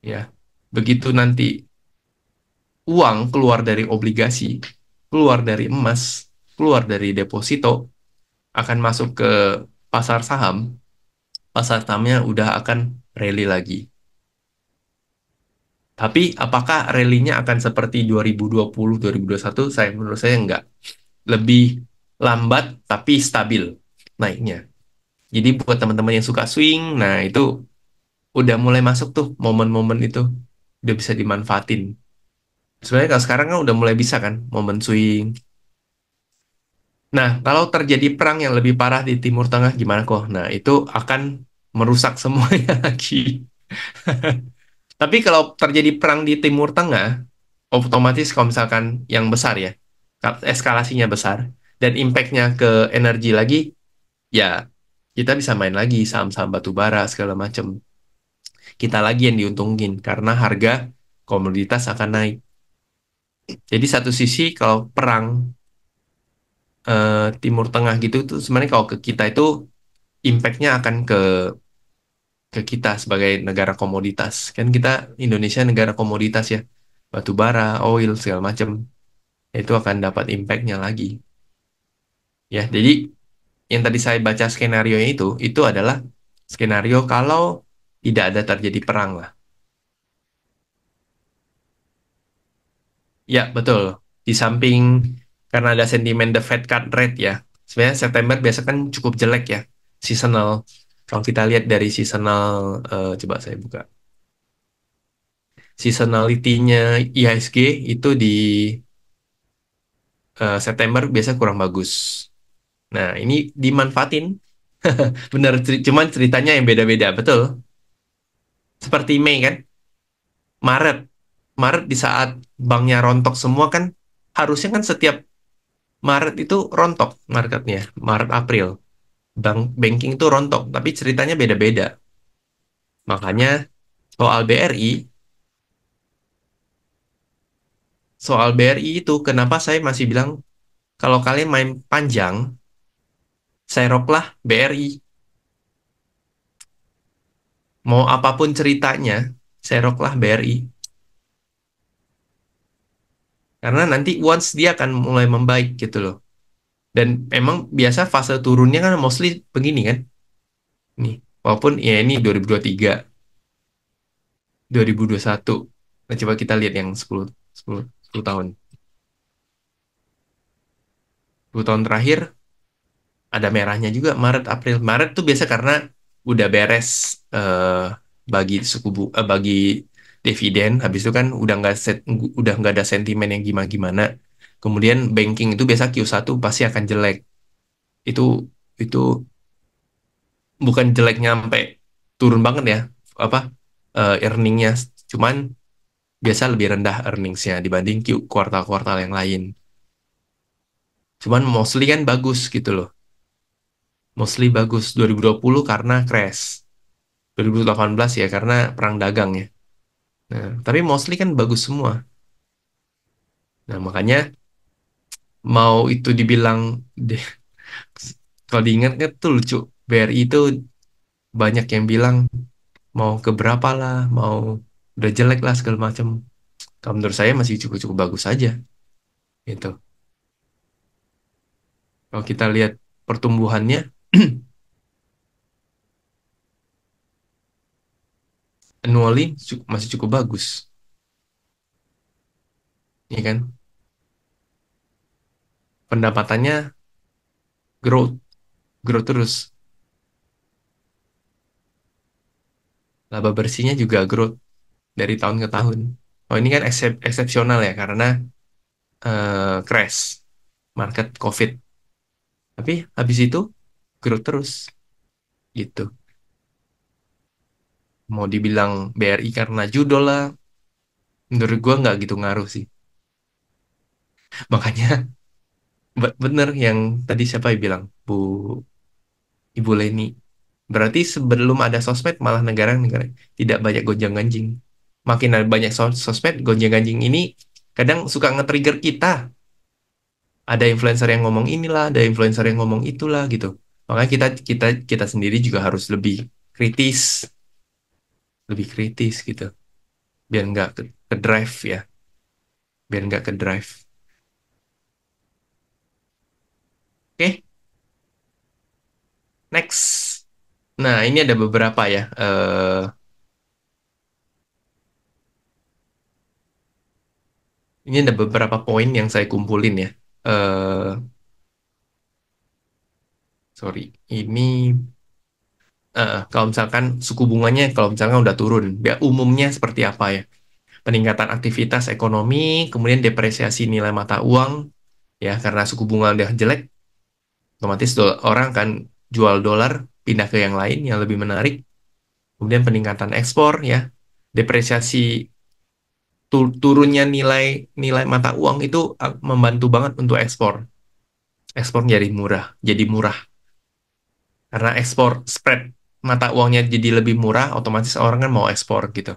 ya. Begitu nanti uang keluar dari obligasi, keluar dari emas, keluar dari deposito, akan masuk ke pasar saham, pasar sahamnya udah akan rally lagi. Tapi apakah rally-nya akan seperti 2020, 2021? Menurut saya enggak. Lebih lambat tapi stabil naiknya. Jadi buat teman-teman yang suka swing, nah itu udah mulai masuk tuh momen-momen itu. Udah bisa dimanfaatin. Sebenarnya kalau sekarang kan udah mulai bisa kan momen swing. Nah, kalau terjadi perang yang lebih parah di Timur Tengah gimana kok? Nah, itu akan merusak semuanya lagi. Tapi kalau terjadi perang di Timur Tengah, otomatis kalau misalkan yang besar ya, eskalasinya besar, dan impact-nya ke energi lagi, ya kita bisa main lagi saham-saham batu bara segala macam. Kita lagi yang diuntungin karena harga komoditas akan naik. Jadi satu sisi kalau perang Timur Tengah gitu tuh sebenarnya kalau ke kita itu impact-nya akan ke kita sebagai negara komoditas. Kan kita Indonesia negara komoditas ya. Batu bara, oil, segala macam. Itu akan dapat impact-nya lagi. Ya, jadi yang tadi saya baca skenario itu adalah skenario kalau tidak ada terjadi perang lah. Ya, betul. Di samping karena ada sentimen the Fed cut rate ya. Sebenarnya September biasa kan cukup jelek ya. Seasonal. Kalau kita lihat dari seasonal, coba saya buka. Seasonality-nya IHSG itu di September biasa kurang bagus. Nah, ini dimanfaatin. Bener, cuman ceritanya yang beda-beda, betul. Seperti Mei kan, Maret. Maret di saat banknya rontok semua kan, harusnya kan setiap Maret itu rontok marketnya, Maret April. Banking itu rontok, tapi ceritanya beda-beda. Makanya soal BRI, soal BRI itu kenapa saya masih bilang kalau kalian main panjang, seroklah BRI. Mau apapun ceritanya, seroklah BRI. Karena nanti once dia akan mulai membaik gitu loh. Dan emang biasa fase turunnya kan mostly begini kan. Nih, walaupun ya ini 2023, 2021. Nah, coba kita lihat yang 10 tahun. 10 tahun terakhir ada merahnya juga Maret April. Maret tuh biasa karena udah beres bagi bagi dividen, habis itu kan udah nggak ada sentimen yang gimana-gimana. Kemudian banking itu biasa Q1 pasti akan jelek. Itu itu bukan jeleknya sampai turun banget ya, apa earningnya, cuman biasa lebih rendah earningsnya dibanding kuartal-kuartal yang lain. Cuman mostly kan bagus gitu loh. Mostly bagus 2020 karena crash. 2018 ya karena perang dagang ya. Nah, tapi mostly kan bagus semua. Nah, makanya mau itu dibilang deh, kalau diingat kan tuh lucu. BRI itu banyak yang bilang mau ke berapa lah, mau udah jelek lah segala macam. Kalau menurut saya masih cukup-cukup bagus aja gitu. Kalau kita lihat pertumbuhannya annually masih cukup bagus, ya kan? Pendapatannya growth, growth terus. Laba bersihnya juga growth dari tahun ke tahun. Oh ini kan eksepsional ya karena crash market COVID. Tapi habis itu growth terus gitu. Mau dibilang BRI karena judol lah, menurut gua nggak gitu ngaruh sih. Makanya bener yang tadi siapa yang bilang, Ibu Leni. Berarti sebelum ada sosmed malah negara-negara tidak banyak gonjang-ganjing. Makin ada banyak sosmed, gonjang-ganjing ini kadang suka nge-trigger kita. Ada influencer yang ngomong inilah, ada influencer yang ngomong itulah gitu. Makanya kita kita kita sendiri juga harus kritis, lebih kritis gitu. Biar nggak ke drive ya, biar nggak ke drive. Oke, next. Nah, ini ada beberapa ya. Ini ada beberapa poin yang saya kumpulin ya. Sorry, ini kalau misalkan suku bunganya, kalau misalkan udah turun, biar umumnya seperti apa ya? Peningkatan aktivitas ekonomi, kemudian depresiasi nilai mata uang, ya karena suku bunga udah jelek, otomatis orang akan jual dolar, pindah ke yang lain yang lebih menarik. Kemudian peningkatan ekspor, ya, depresiasi turunnya nilai nilai mata uang itu membantu banget untuk ekspor. Ekspor jadi murah karena ekspor spread mata uangnya jadi lebih murah, otomatis orang kan mau ekspor gitu.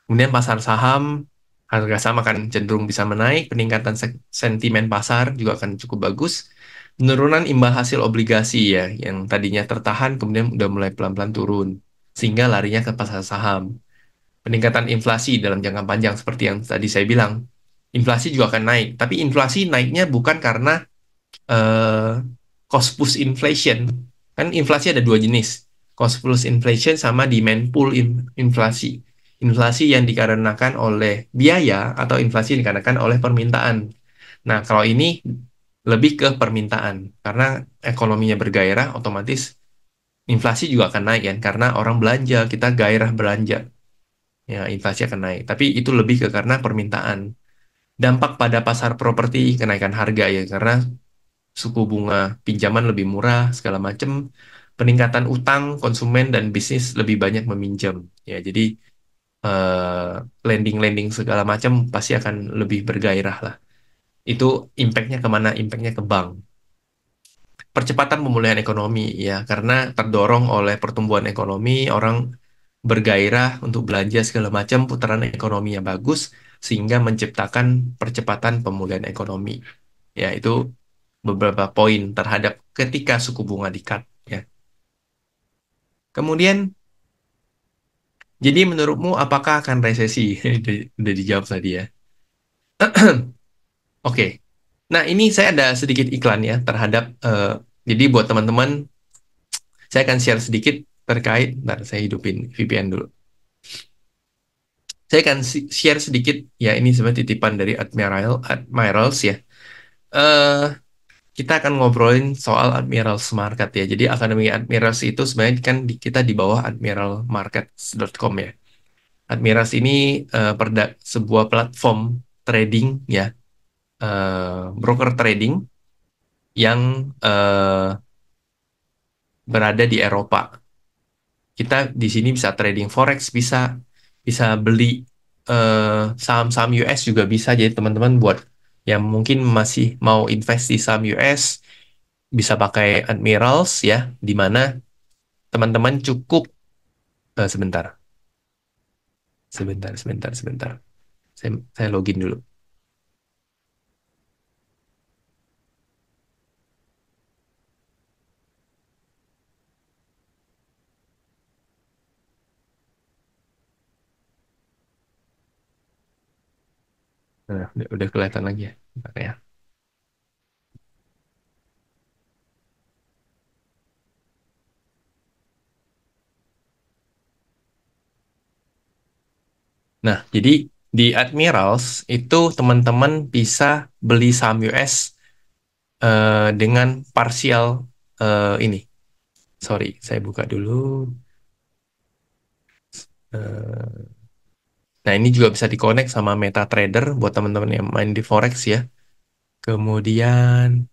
Kemudian pasar saham, harga saham akan cenderung bisa menaik, peningkatan sentimen pasar juga akan cukup bagus. Penurunan imbal hasil obligasi ya, yang tadinya tertahan kemudian udah mulai pelan-pelan turun, sehingga larinya ke pasar saham. Peningkatan inflasi dalam jangka panjang seperti yang tadi saya bilang, inflasi juga akan naik. Tapi inflasi naiknya bukan karena eh, cost push inflation. Kan inflasi ada dua jenis. Cost push inflation sama demand pull inflasi. Inflasi yang dikarenakan oleh biaya atau inflasi yang dikarenakan oleh permintaan. Nah, kalau ini lebih ke permintaan. Karena ekonominya bergairah, otomatis inflasi juga akan naik kan. Karena orang belanja, kita gairah belanja. Ya, inflasi akan naik. Tapi itu lebih ke karena permintaan. Dampak pada pasar properti, kenaikan harga ya. Karena suku bunga pinjaman lebih murah segala macam, peningkatan utang konsumen dan bisnis lebih banyak meminjam. Ya, jadi lending-lending segala macam pasti akan lebih bergairah lah. Itu impactnya kemana? Impactnya ke bank. Percepatan pemulihan ekonomi ya, karena terdorong oleh pertumbuhan ekonomi, orang bergairah untuk belanja segala macam, putaran ekonomi yang bagus sehingga menciptakan percepatan pemulihan ekonomi. Ya, itu beberapa poin terhadap ketika suku bunga di-cut ya. Kemudian, jadi menurutmu apakah akan resesi? Udah dijawab tadi ya. Oke. Nah, ini saya ada sedikit iklan ya terhadap jadi buat teman-teman, saya akan share sedikit terkait, bentar, saya hidupin VPN dulu. Saya akan share sedikit, ya ini sebenarnya titipan dari Admirals ya. Eh, kita akan ngobrolin soal Admirals Market ya. Jadi Akademi Admirals itu sebenarnya kan kita di bawah admiralmarkets.com ya. Admirals ini sebuah platform trading ya, broker trading yang berada di Eropa. Kita di sini bisa trading forex, bisa bisa beli saham-saham US juga bisa. Jadi teman-teman buat yang mungkin masih mau invest di saham US bisa pakai Admirals ya, di mana teman-teman cukup sebentar, sebentar. Saya login dulu. Nah, udah kelihatan lagi ya. Bentar ya. Nah, jadi di Admirals itu teman-teman bisa beli saham US dengan parsial ini. Sorry, saya buka dulu. Eh, nah, ini juga bisa dikonek sama MetaTrader buat teman-teman yang main di Forex ya. Kemudian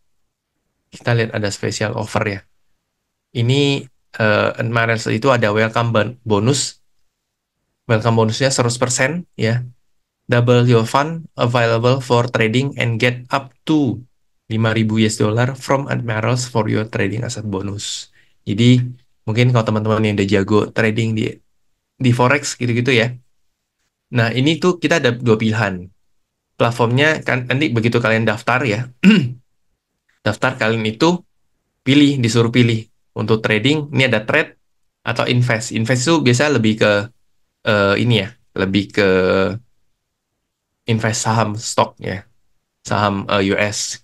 kita lihat ada special offer ya. Ini Admirals itu ada welcome bonus. Welcome bonusnya 100% ya. Double your fund available for trading and get up to 5.000 US dollar from Admirals for your trading asset bonus. Jadi mungkin kalau teman-teman yang udah jago trading di Forex gitu-gitu ya. Nah, ini tuh kita ada dua pilihan. Platformnya kan nanti begitu kalian daftar ya, daftar kalian itu disuruh pilih untuk trading. Ini ada trade atau invest. Invest itu biasa lebih ke ini ya, lebih ke invest saham stok ya, saham US.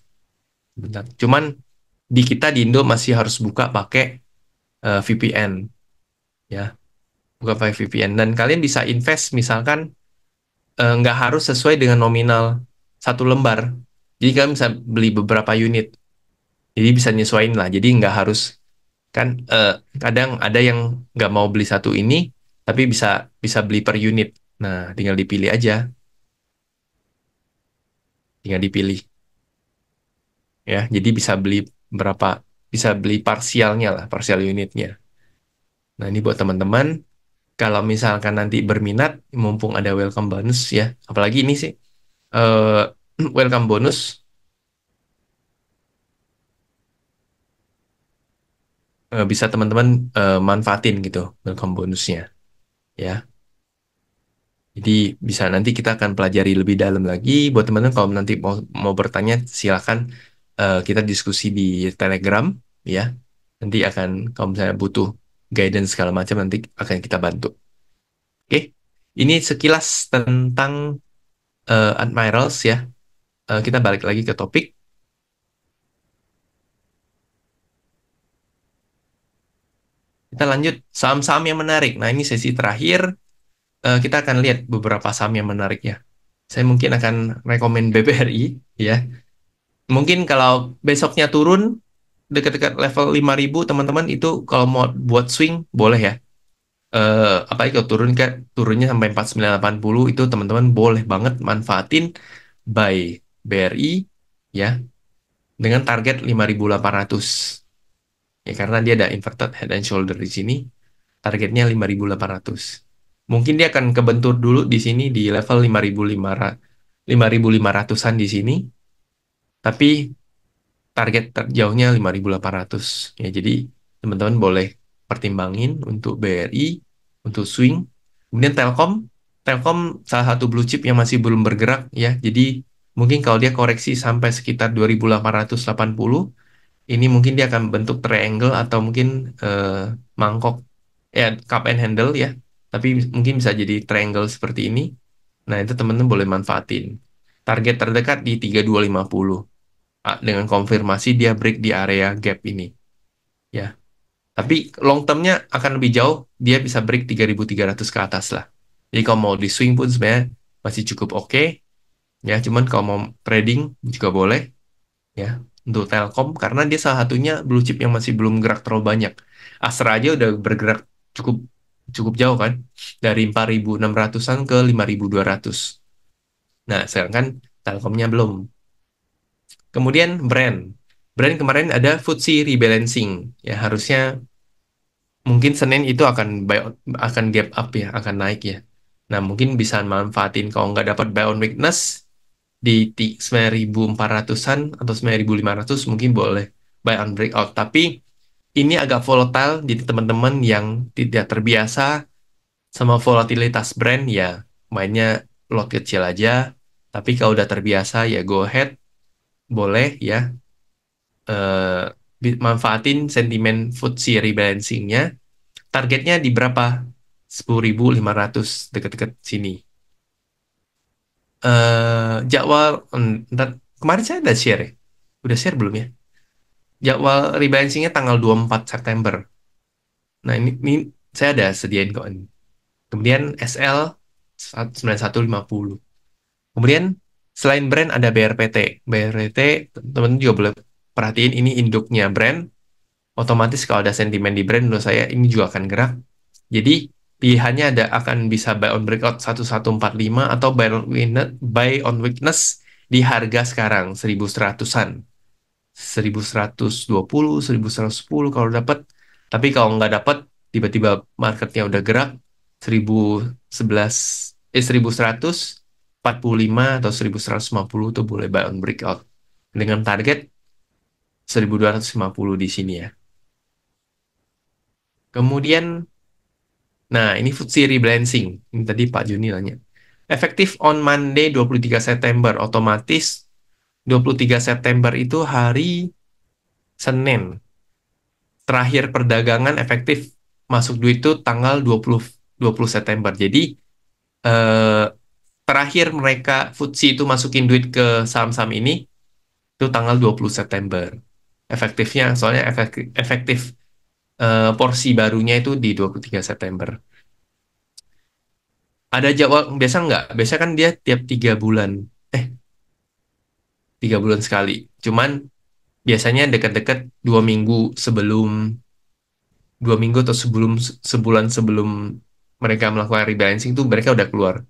Bentar. Cuman di kita di Indo masih harus buka pakai VPN ya, buka pakai VPN dan kalian bisa invest misalkan nggak harus sesuai dengan nominal satu lembar. Jadi kalian bisa beli beberapa unit. Jadi bisa nyesuaiin lah. Jadi nggak harus kan kadang ada yang nggak mau beli satu ini, tapi bisa bisa beli per unit. Nah, tinggal dipilih aja, tinggal dipilih ya. Jadi berapa, bisa beli parsialnya lah, parsial unitnya. Nah, ini buat teman-teman. Kalau misalkan nanti berminat, mumpung ada welcome bonus ya. Apalagi ini sih welcome bonus bisa teman-teman manfaatin gitu welcome bonusnya ya. Jadi bisa nanti kita akan pelajari lebih dalam lagi. Buat teman-teman kalau nanti mau bertanya silakan kita diskusi di Telegram ya. Nanti akan kalau misalnya butuh guidance segala macam nanti akan kita bantu. Oke. Ini sekilas tentang Admirals ya. Kita balik lagi ke topik. Kita lanjut saham-saham yang menarik. Nah, ini sesi terakhir. Kita akan lihat beberapa saham yang menarik ya. Saya mungkin akan rekomen BBRI ya. Mungkin kalau besoknya turun dekat-dekat level 5.000 teman-teman itu kalau mau buat swing boleh ya. Apalagi kalau turunnya sampai 4980 itu teman-teman boleh banget manfaatin buy BRI ya dengan target 5.800. Ya karena dia ada inverted head and shoulder di sini, targetnya 5.800. Mungkin dia akan kebentur dulu di sini di level 5.500-an di sini, tapi target terjauhnya 5.800. Ya, jadi teman-teman boleh pertimbangin untuk BRI, untuk swing. Kemudian Telkom, Telkom salah satu blue chip yang masih belum bergerak ya. Jadi mungkin kalau dia koreksi sampai sekitar 2.880, ini mungkin dia akan bentuk triangle atau mungkin mangkok ya, cup and handle ya. Tapi mungkin bisa jadi triangle seperti ini. Nah, itu teman-teman boleh manfaatin. Target terdekat di 3250 dengan konfirmasi dia break di area gap ini ya. Tapi long termnya akan lebih jauh, dia bisa break 3.300 ke atas lah. Jadi kalau mau di swing pun sebenarnya masih cukup oke ya. Cuman kalau mau trading juga boleh ya untuk Telkom karena dia salah satunya blue chip yang masih belum gerak terlalu banyak. Astra aja udah bergerak cukup cukup jauh kan, dari 4.600-an ke 5.200. Nah, sekarang kan Telkomnya belum. Kemudian brand. Brand kemarin ada FTSE rebalancing. Ya, harusnya mungkin Senin itu akan gap up ya, akan naik ya. Nah, mungkin bisa manfaatin kalau nggak dapat buy on weakness di 9.400-an atau 9.500 mungkin boleh buy on breakout. Tapi ini agak volatile, jadi teman-teman yang tidak terbiasa sama volatilitas brand ya mainnya lot kecil aja. Tapi kalau udah terbiasa ya go ahead, boleh ya manfaatin sentimen FTSE rebalancing-nya. Targetnya di berapa? 10.500 dekat-dekat sini. Jadwal ntar, kemarin saya udah share ya. Udah share belum ya? Jadwal rebalancing-nya tanggal 24 September. Nah, ini saya ada sediain kok ini. Kemudian SL 9150. Kemudian selain brand ada BRPT. BRPT teman-teman juga boleh perhatiin ini induknya brand. Otomatis kalau ada sentimen di brand menurut saya ini juga akan gerak. Jadi pilihannya ada akan bisa buy on breakout 1145 atau buy on weakness di harga sekarang 1100-an. 1120, 1110 kalau dapat. Tapi kalau nggak dapat, tiba-tiba marketnya udah gerak 1011 1145 atau 1150 tuh boleh buy on breakout dengan target 1250 di sini ya. Kemudian, nah ini FTSE rebalancing. Ini tadi Pak Juni nanya. Efektif on Monday 23 September, otomatis 23 September itu hari Senin. Terakhir perdagangan efektif masuk duit itu tanggal 20 September. Jadi eh, terakhir mereka FTSE itu masukin duit ke saham-saham ini itu tanggal 20 September. Efektifnya soalnya efektif porsi barunya itu di 23 September. Ada jadwal biasa nggak? Biasa kan dia tiap 3 bulan. Eh, 3 bulan sekali. Cuman biasanya dekat-dekat 2 minggu sebelum 2 minggu atau sebulan sebelum mereka melakukan rebalancing tuh mereka udah keluar.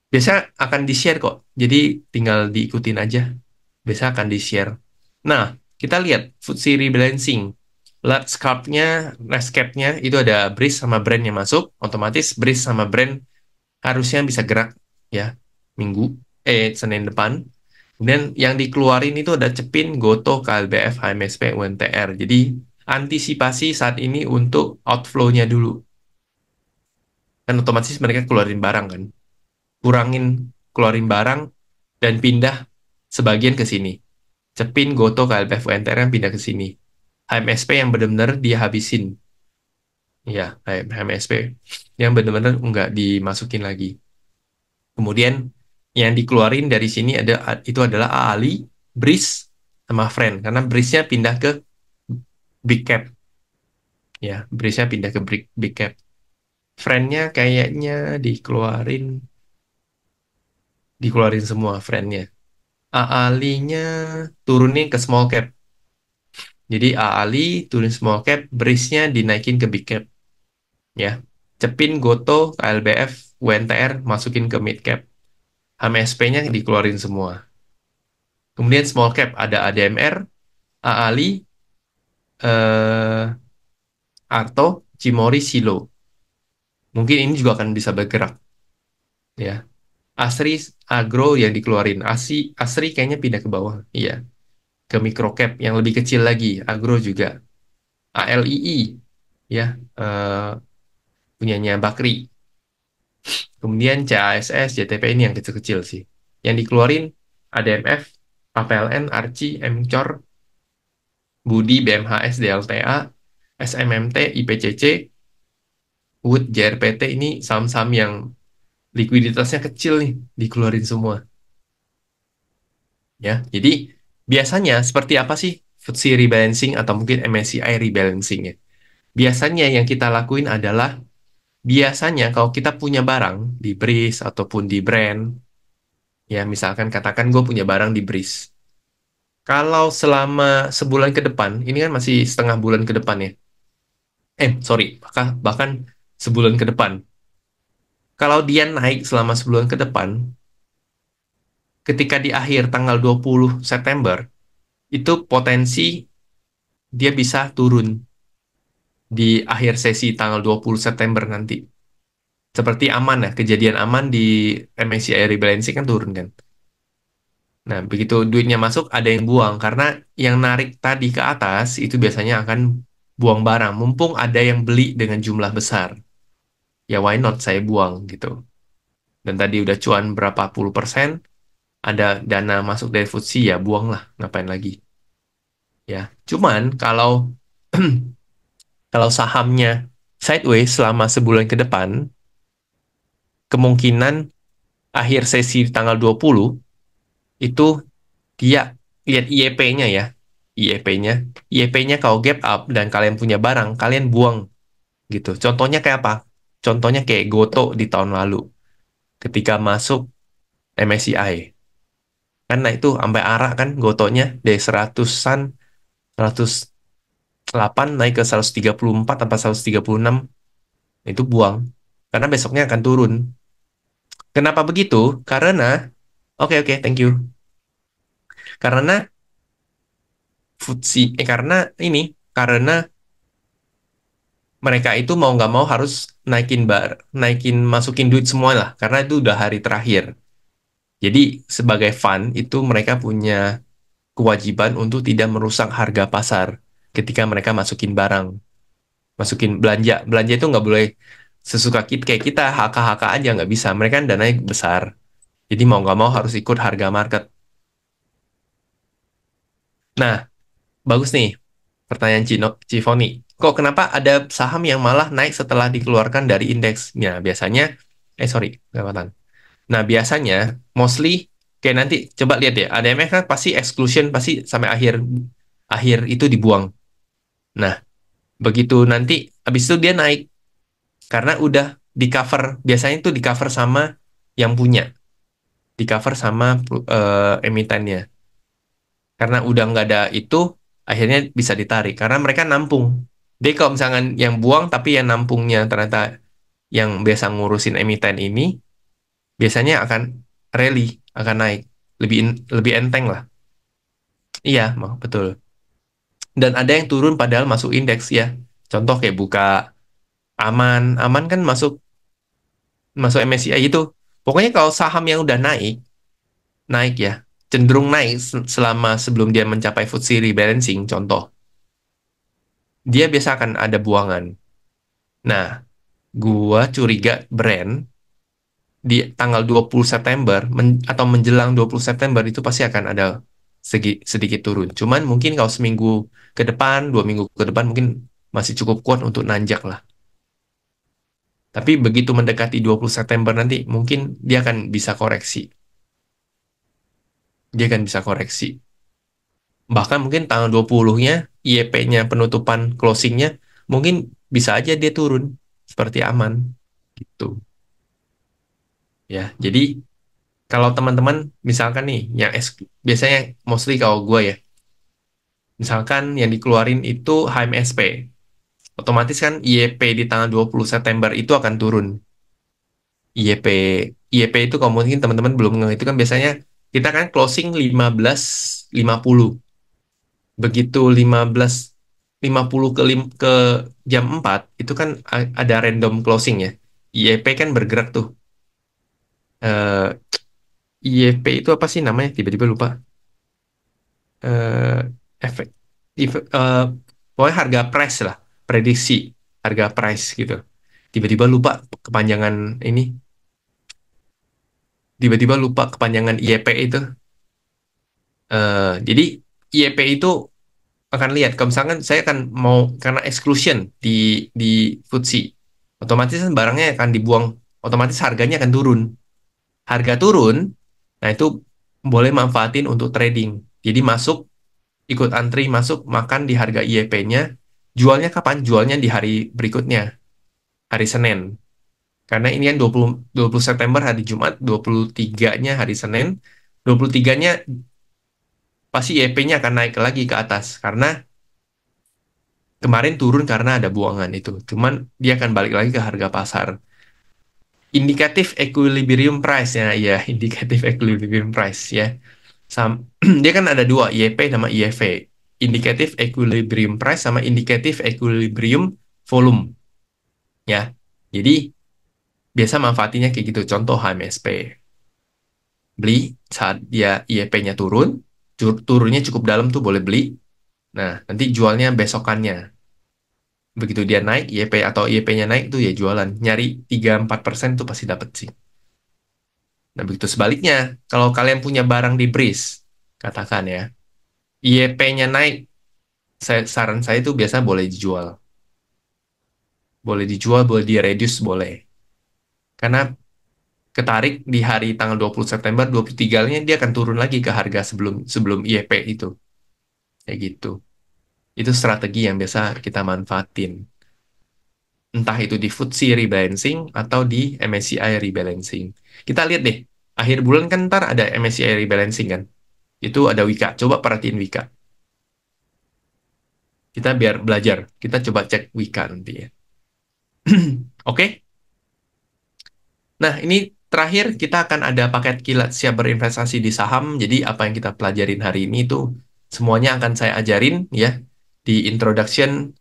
Biasa akan di-share kok. Jadi tinggal diikutin aja. Biasa akan di-share. Nah, kita lihat FTSE rebalancing. Large cap-nya, last cap-nya itu ada Breeze sama brand yang masuk. Otomatis Breeze sama brand harusnya bisa gerak ya minggu Senin depan. Dan yang dikeluarin itu ada Cepin, Goto, KLBF, HMSP, UNTR. Jadi antisipasi saat ini untuk outflow-nya dulu. Kan otomatis mereka keluarin barang kan. Kurangin keluarin barang dan pindah sebagian ke sini. Cepin, Goto, KLBF, UNTR yang pindah ke sini. HMSP yang benar-benar dia habisin. Ya, HMSP yang benar-benar nggak dimasukin lagi. Kemudian yang dikeluarin dari sini itu adalah Ali, Breeze, sama Friend. Karena Breeze-nya pindah ke Big Cap. Ya, Breeze-nya pindah ke Big Cap. Friend-nya kayaknya dikeluarin semua Friend-nya. Ali-nya turunin ke Small Cap. Jadi Ali turun Small Cap, Breeze-nya dinaikin ke Big Cap. Ya, Cepin, Goto, KLBF, UNTR masukin ke Mid Cap. HMSP-nya dikeluarin semua. Kemudian Small Cap ada ADMR, Ali, eh atau Cimory Silo. Mungkin ini juga akan bisa bergerak ya. Asri Agro yang dikeluarin. Asri kayaknya pindah ke bawah. Iya, ke microcap yang lebih kecil lagi. Agro juga. ALII ya, eh, punyanya Bakri. Kemudian CASS, JTP ini yang kecil-kecil sih. Yang dikeluarin ADMF, APLN, Arci, Mcor, Budi, BMHS, DLTA, SMMT, IPCC, Wood, JRPT ini saham-saham yang likuiditasnya kecil nih, dikeluarin semua. Ya, jadi biasanya seperti apa sih FTSE rebalancing atau mungkin MSCI rebalancing ya? Biasanya yang kita lakuin adalah biasanya kalau kita punya barang di BRIS ataupun di Brand, ya misalkan katakan gue punya barang di BRIS. Kalau selama sebulan ke depan, ini kan masih setengah bulan ke depan ya. Sorry, bahkan sebulan ke depan. Kalau dia naik selama sebulan ke depan, ketika di akhir tanggal 20 September, itu potensi dia bisa turun di akhir sesi tanggal 20 September nanti. Seperti aman ya, kejadian aman di MSCI rebalancing kan turun kan. Nah, begitu duitnya masuk, ada yang buang. Karena yang narik tadi ke atas, itu biasanya akan buang barang. Mumpung ada yang beli dengan jumlah besar. Ya why not saya buang gitu. Dan tadi udah cuan berapa puluh persen, ada dana masuk dari FTSE, ya buang lah. Ngapain lagi. Ya, cuman kalau sahamnya sideways selama sebulan ke depan, kemungkinan akhir sesi di tanggal 20 itu dia lihat IEP-nya ya. IEP-nya. IEP-nya kalau gap up dan kalian punya barang, kalian buang gitu. Contohnya kayak apa? Contohnya kayak Goto di tahun lalu ketika masuk MSCI. Karena itu sampai arah kan Gotonya dari seratusan, 108 naik ke 134 atau 136 itu buang. Karena besoknya akan turun. Kenapa begitu? Oke, oke, thank you. Karena karena ini, karena mereka itu mau nggak mau harus naikin masukin duit semua lah, karena itu udah hari terakhir. Jadi sebagai fund itu mereka punya kewajiban untuk tidak merusak harga pasar ketika mereka masukin barang, masukin belanja. Belanja itu nggak boleh sesuka kita, kayak kita HK-HK aja nggak bisa. Mereka kan dananya besar. Jadi mau nggak mau harus ikut harga market. Nah, bagus nih pertanyaan Cifoni. Kok kenapa ada saham yang malah naik setelah dikeluarkan dari indeks? Ya, biasanya, sorry, kelewatan. Nah, biasanya, mostly, kayak nanti, coba lihat ya, ADMF kan pasti exclusion, pasti sampai akhir akhir itu dibuang. Nah, begitu nanti, habis itu dia naik, karena udah di cover, biasanya itu di cover sama yang punya, di cover sama emitennya. Karena udah nggak ada itu, akhirnya bisa ditarik. Karena mereka nampung. Jadi kalau misalkan yang buang, tapi yang nampungnya ternyata yang biasa ngurusin emiten ini, biasanya akan rally, akan naik. Lebih enteng lah. Iya, betul. Dan ada yang turun padahal masuk indeks ya. Contoh kayak buka aman. Aman kan masuk masuk MSCI itu. Pokoknya kalau saham yang udah naik, naik ya. Cenderung naik selama sebelum dia mencapai FTSE rebalancing, contoh. Dia biasa akan ada buangan. Nah, gua curiga brand di tanggal 20 September atau menjelang 20 September itu pasti akan ada sedikit turun. Cuman mungkin kalau seminggu ke depan, 2 minggu ke depan mungkin masih cukup kuat untuk nanjak lah. Tapi begitu mendekati 20 September nanti mungkin dia akan bisa koreksi. Dia akan bisa koreksi. Bahkan mungkin tanggal 20-nya IEP-nya penutupan closing-nya mungkin bisa aja dia turun seperti aman gitu. Ya, jadi kalau teman-teman misalkan nih yang biasanya mostly kalau gue ya, misalkan yang dikeluarin itu HMSP, otomatis kan IEP di tanggal 20 September itu akan turun. IEP IEP itu kalau mungkin teman-teman belum ngeh itu kan biasanya kita kan closing 15.50. Begitu 50 ke jam 4 itu kan ada random closing ya. IEP kan bergerak tuh. Eh, IEP itu apa sih namanya? Tiba-tiba lupa. eh Efek, eh, pokoknya harga price lah, prediksi harga price gitu. Tiba-tiba lupa kepanjangan ini, tiba-tiba lupa kepanjangan IEP itu. Jadi IEP itu akan lihat, kalau misalkan saya akan mau karena exclusion di FTSE, otomatis kan barangnya akan dibuang, otomatis harganya akan turun. Harga turun, nah itu boleh manfaatin untuk trading. Jadi masuk, ikut antri masuk, makan di harga IEP-nya. Jualnya kapan? Jualnya di hari berikutnya, hari Senin. Karena ini kan 20 September hari Jumat, 23-nya hari Senin. 23-nya pasti IEP-nya akan naik lagi ke atas. Karena kemarin turun karena ada buangan itu. Cuman dia akan balik lagi ke harga pasar. Indikatif equilibrium price ya, ya indikatif equilibrium price ya. Dia kan ada dua, IEP sama IEV. Indikatif equilibrium price sama indikatif equilibrium volume ya. Jadi biasa manfaatinya kayak gitu. Contoh HMSP. Beli saat dia IEP-nya turun, turunnya cukup dalam tuh boleh beli. Nah, nanti jualnya besokannya. Begitu dia naik, IEP atau IEP-nya naik tuh ya jualan. Nyari 3-4% tuh pasti dapet sih. Nah, begitu sebaliknya, kalau kalian punya barang di Breeze, katakan ya, IEP-nya naik, saran saya tuh biasa boleh dijual. Boleh dijual, boleh di-reduce, boleh. Karena ketarik di hari tanggal 20 September, 23-nya dia akan turun lagi ke harga sebelum sebelum IEP itu. Kayak gitu. Itu strategi yang biasa kita manfaatin. Entah itu di FTSE rebalancing atau di MSCI rebalancing. Kita lihat deh, akhir bulan kan ntar ada MSCI rebalancing kan. Itu ada Wika. Coba perhatiin Wika. Kita biar belajar. Kita coba cek Wika nanti ya. Oke. Nah, ini terakhir kita akan ada paket kilat siap berinvestasi di saham. Jadi apa yang kita pelajarin hari ini itu semuanya akan saya ajarin ya di introduction,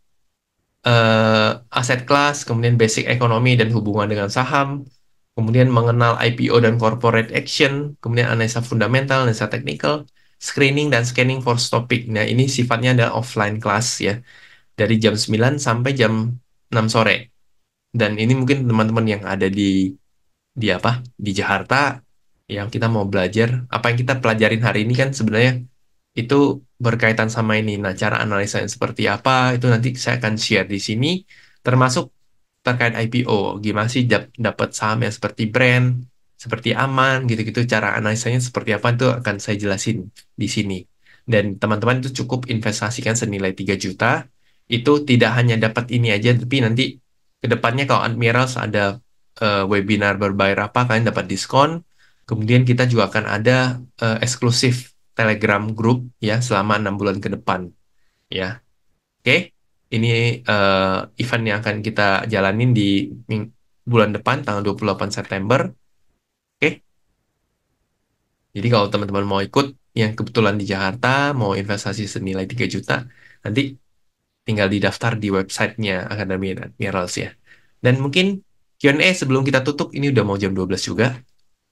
aset kelas, kemudian basic ekonomi dan hubungan dengan saham, kemudian mengenal IPO dan corporate action, kemudian analisa fundamental, analisa teknikal, screening dan scanning for stopping. Nah, ini sifatnya adalah offline class ya, dari jam 9 sampai jam 6 sore. Dan ini mungkin teman-teman yang ada di apa? Di Jakarta yang kita mau belajar, apa yang kita pelajarin hari ini kan sebenarnya itu berkaitan sama ini. Nah, cara analisa yang seperti apa itu nanti saya akan share di sini, termasuk terkait IPO. Gimana sih dapat saham yang seperti brand, seperti aman, gitu-gitu. Cara analisanya seperti apa itu akan saya jelasin di sini. Dan teman-teman itu cukup investasikan senilai 3 juta. Itu tidak hanya dapat ini aja, tapi nanti ke depannya kalau Admirals ada webinar berbayar apa, kalian dapat diskon. Kemudian kita juga akan ada eksklusif Telegram Group ya selama 6 bulan ke depan ya. Oke, ini event yang akan kita jalanin di bulan depan tanggal 28 September. Oke, jadi kalau teman-teman mau ikut yang kebetulan di Jakarta mau investasi senilai 3 juta, nanti tinggal didaftar di websitenya Akademi Admirals ya. Dan mungkin Q&A sebelum kita tutup, ini udah mau jam 12 juga.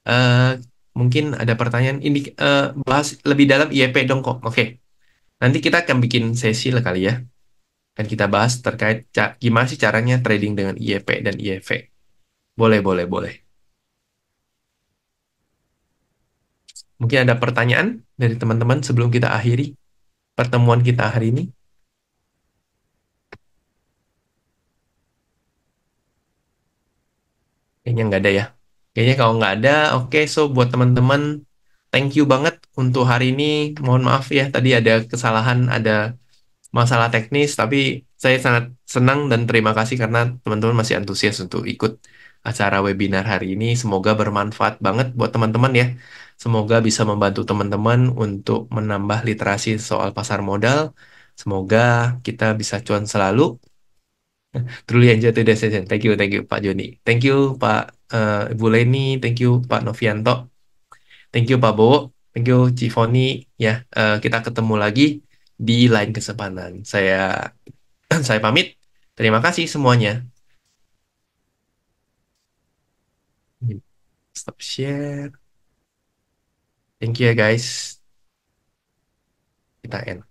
Eh, Mungkin ada pertanyaan ini, bahas lebih dalam IEP dong kok. Oke, nanti kita akan bikin sesi lah kali ya. Kan kita bahas terkait gimana sih caranya trading dengan IEP dan IEV. Boleh, boleh, boleh. Mungkin ada pertanyaan dari teman-teman sebelum kita akhiri pertemuan kita hari ini. Kayaknya nggak ada ya. Kayaknya kalau nggak ada, oke. So, buat teman-teman, thank you banget untuk hari ini. Mohon maaf ya, tadi ada kesalahan, ada masalah teknis, tapi saya sangat senang dan terima kasih karena teman-teman masih antusias untuk ikut acara webinar hari ini. Semoga bermanfaat banget buat teman-teman ya. Semoga bisa membantu teman-teman untuk menambah literasi soal pasar modal. Semoga kita bisa cuan selalu. Truly enjoy today's session. Thank you Pak Joni. Thank you Pak Ibu Leni. Thank you Pak Novianto. Thank you Pak Bowo. Thank you Cifoni. Ya, kita ketemu lagi di lain kesempatan. Saya Saya pamit. Terima kasih semuanya. Stop share. Thank you ya guys. Kita end.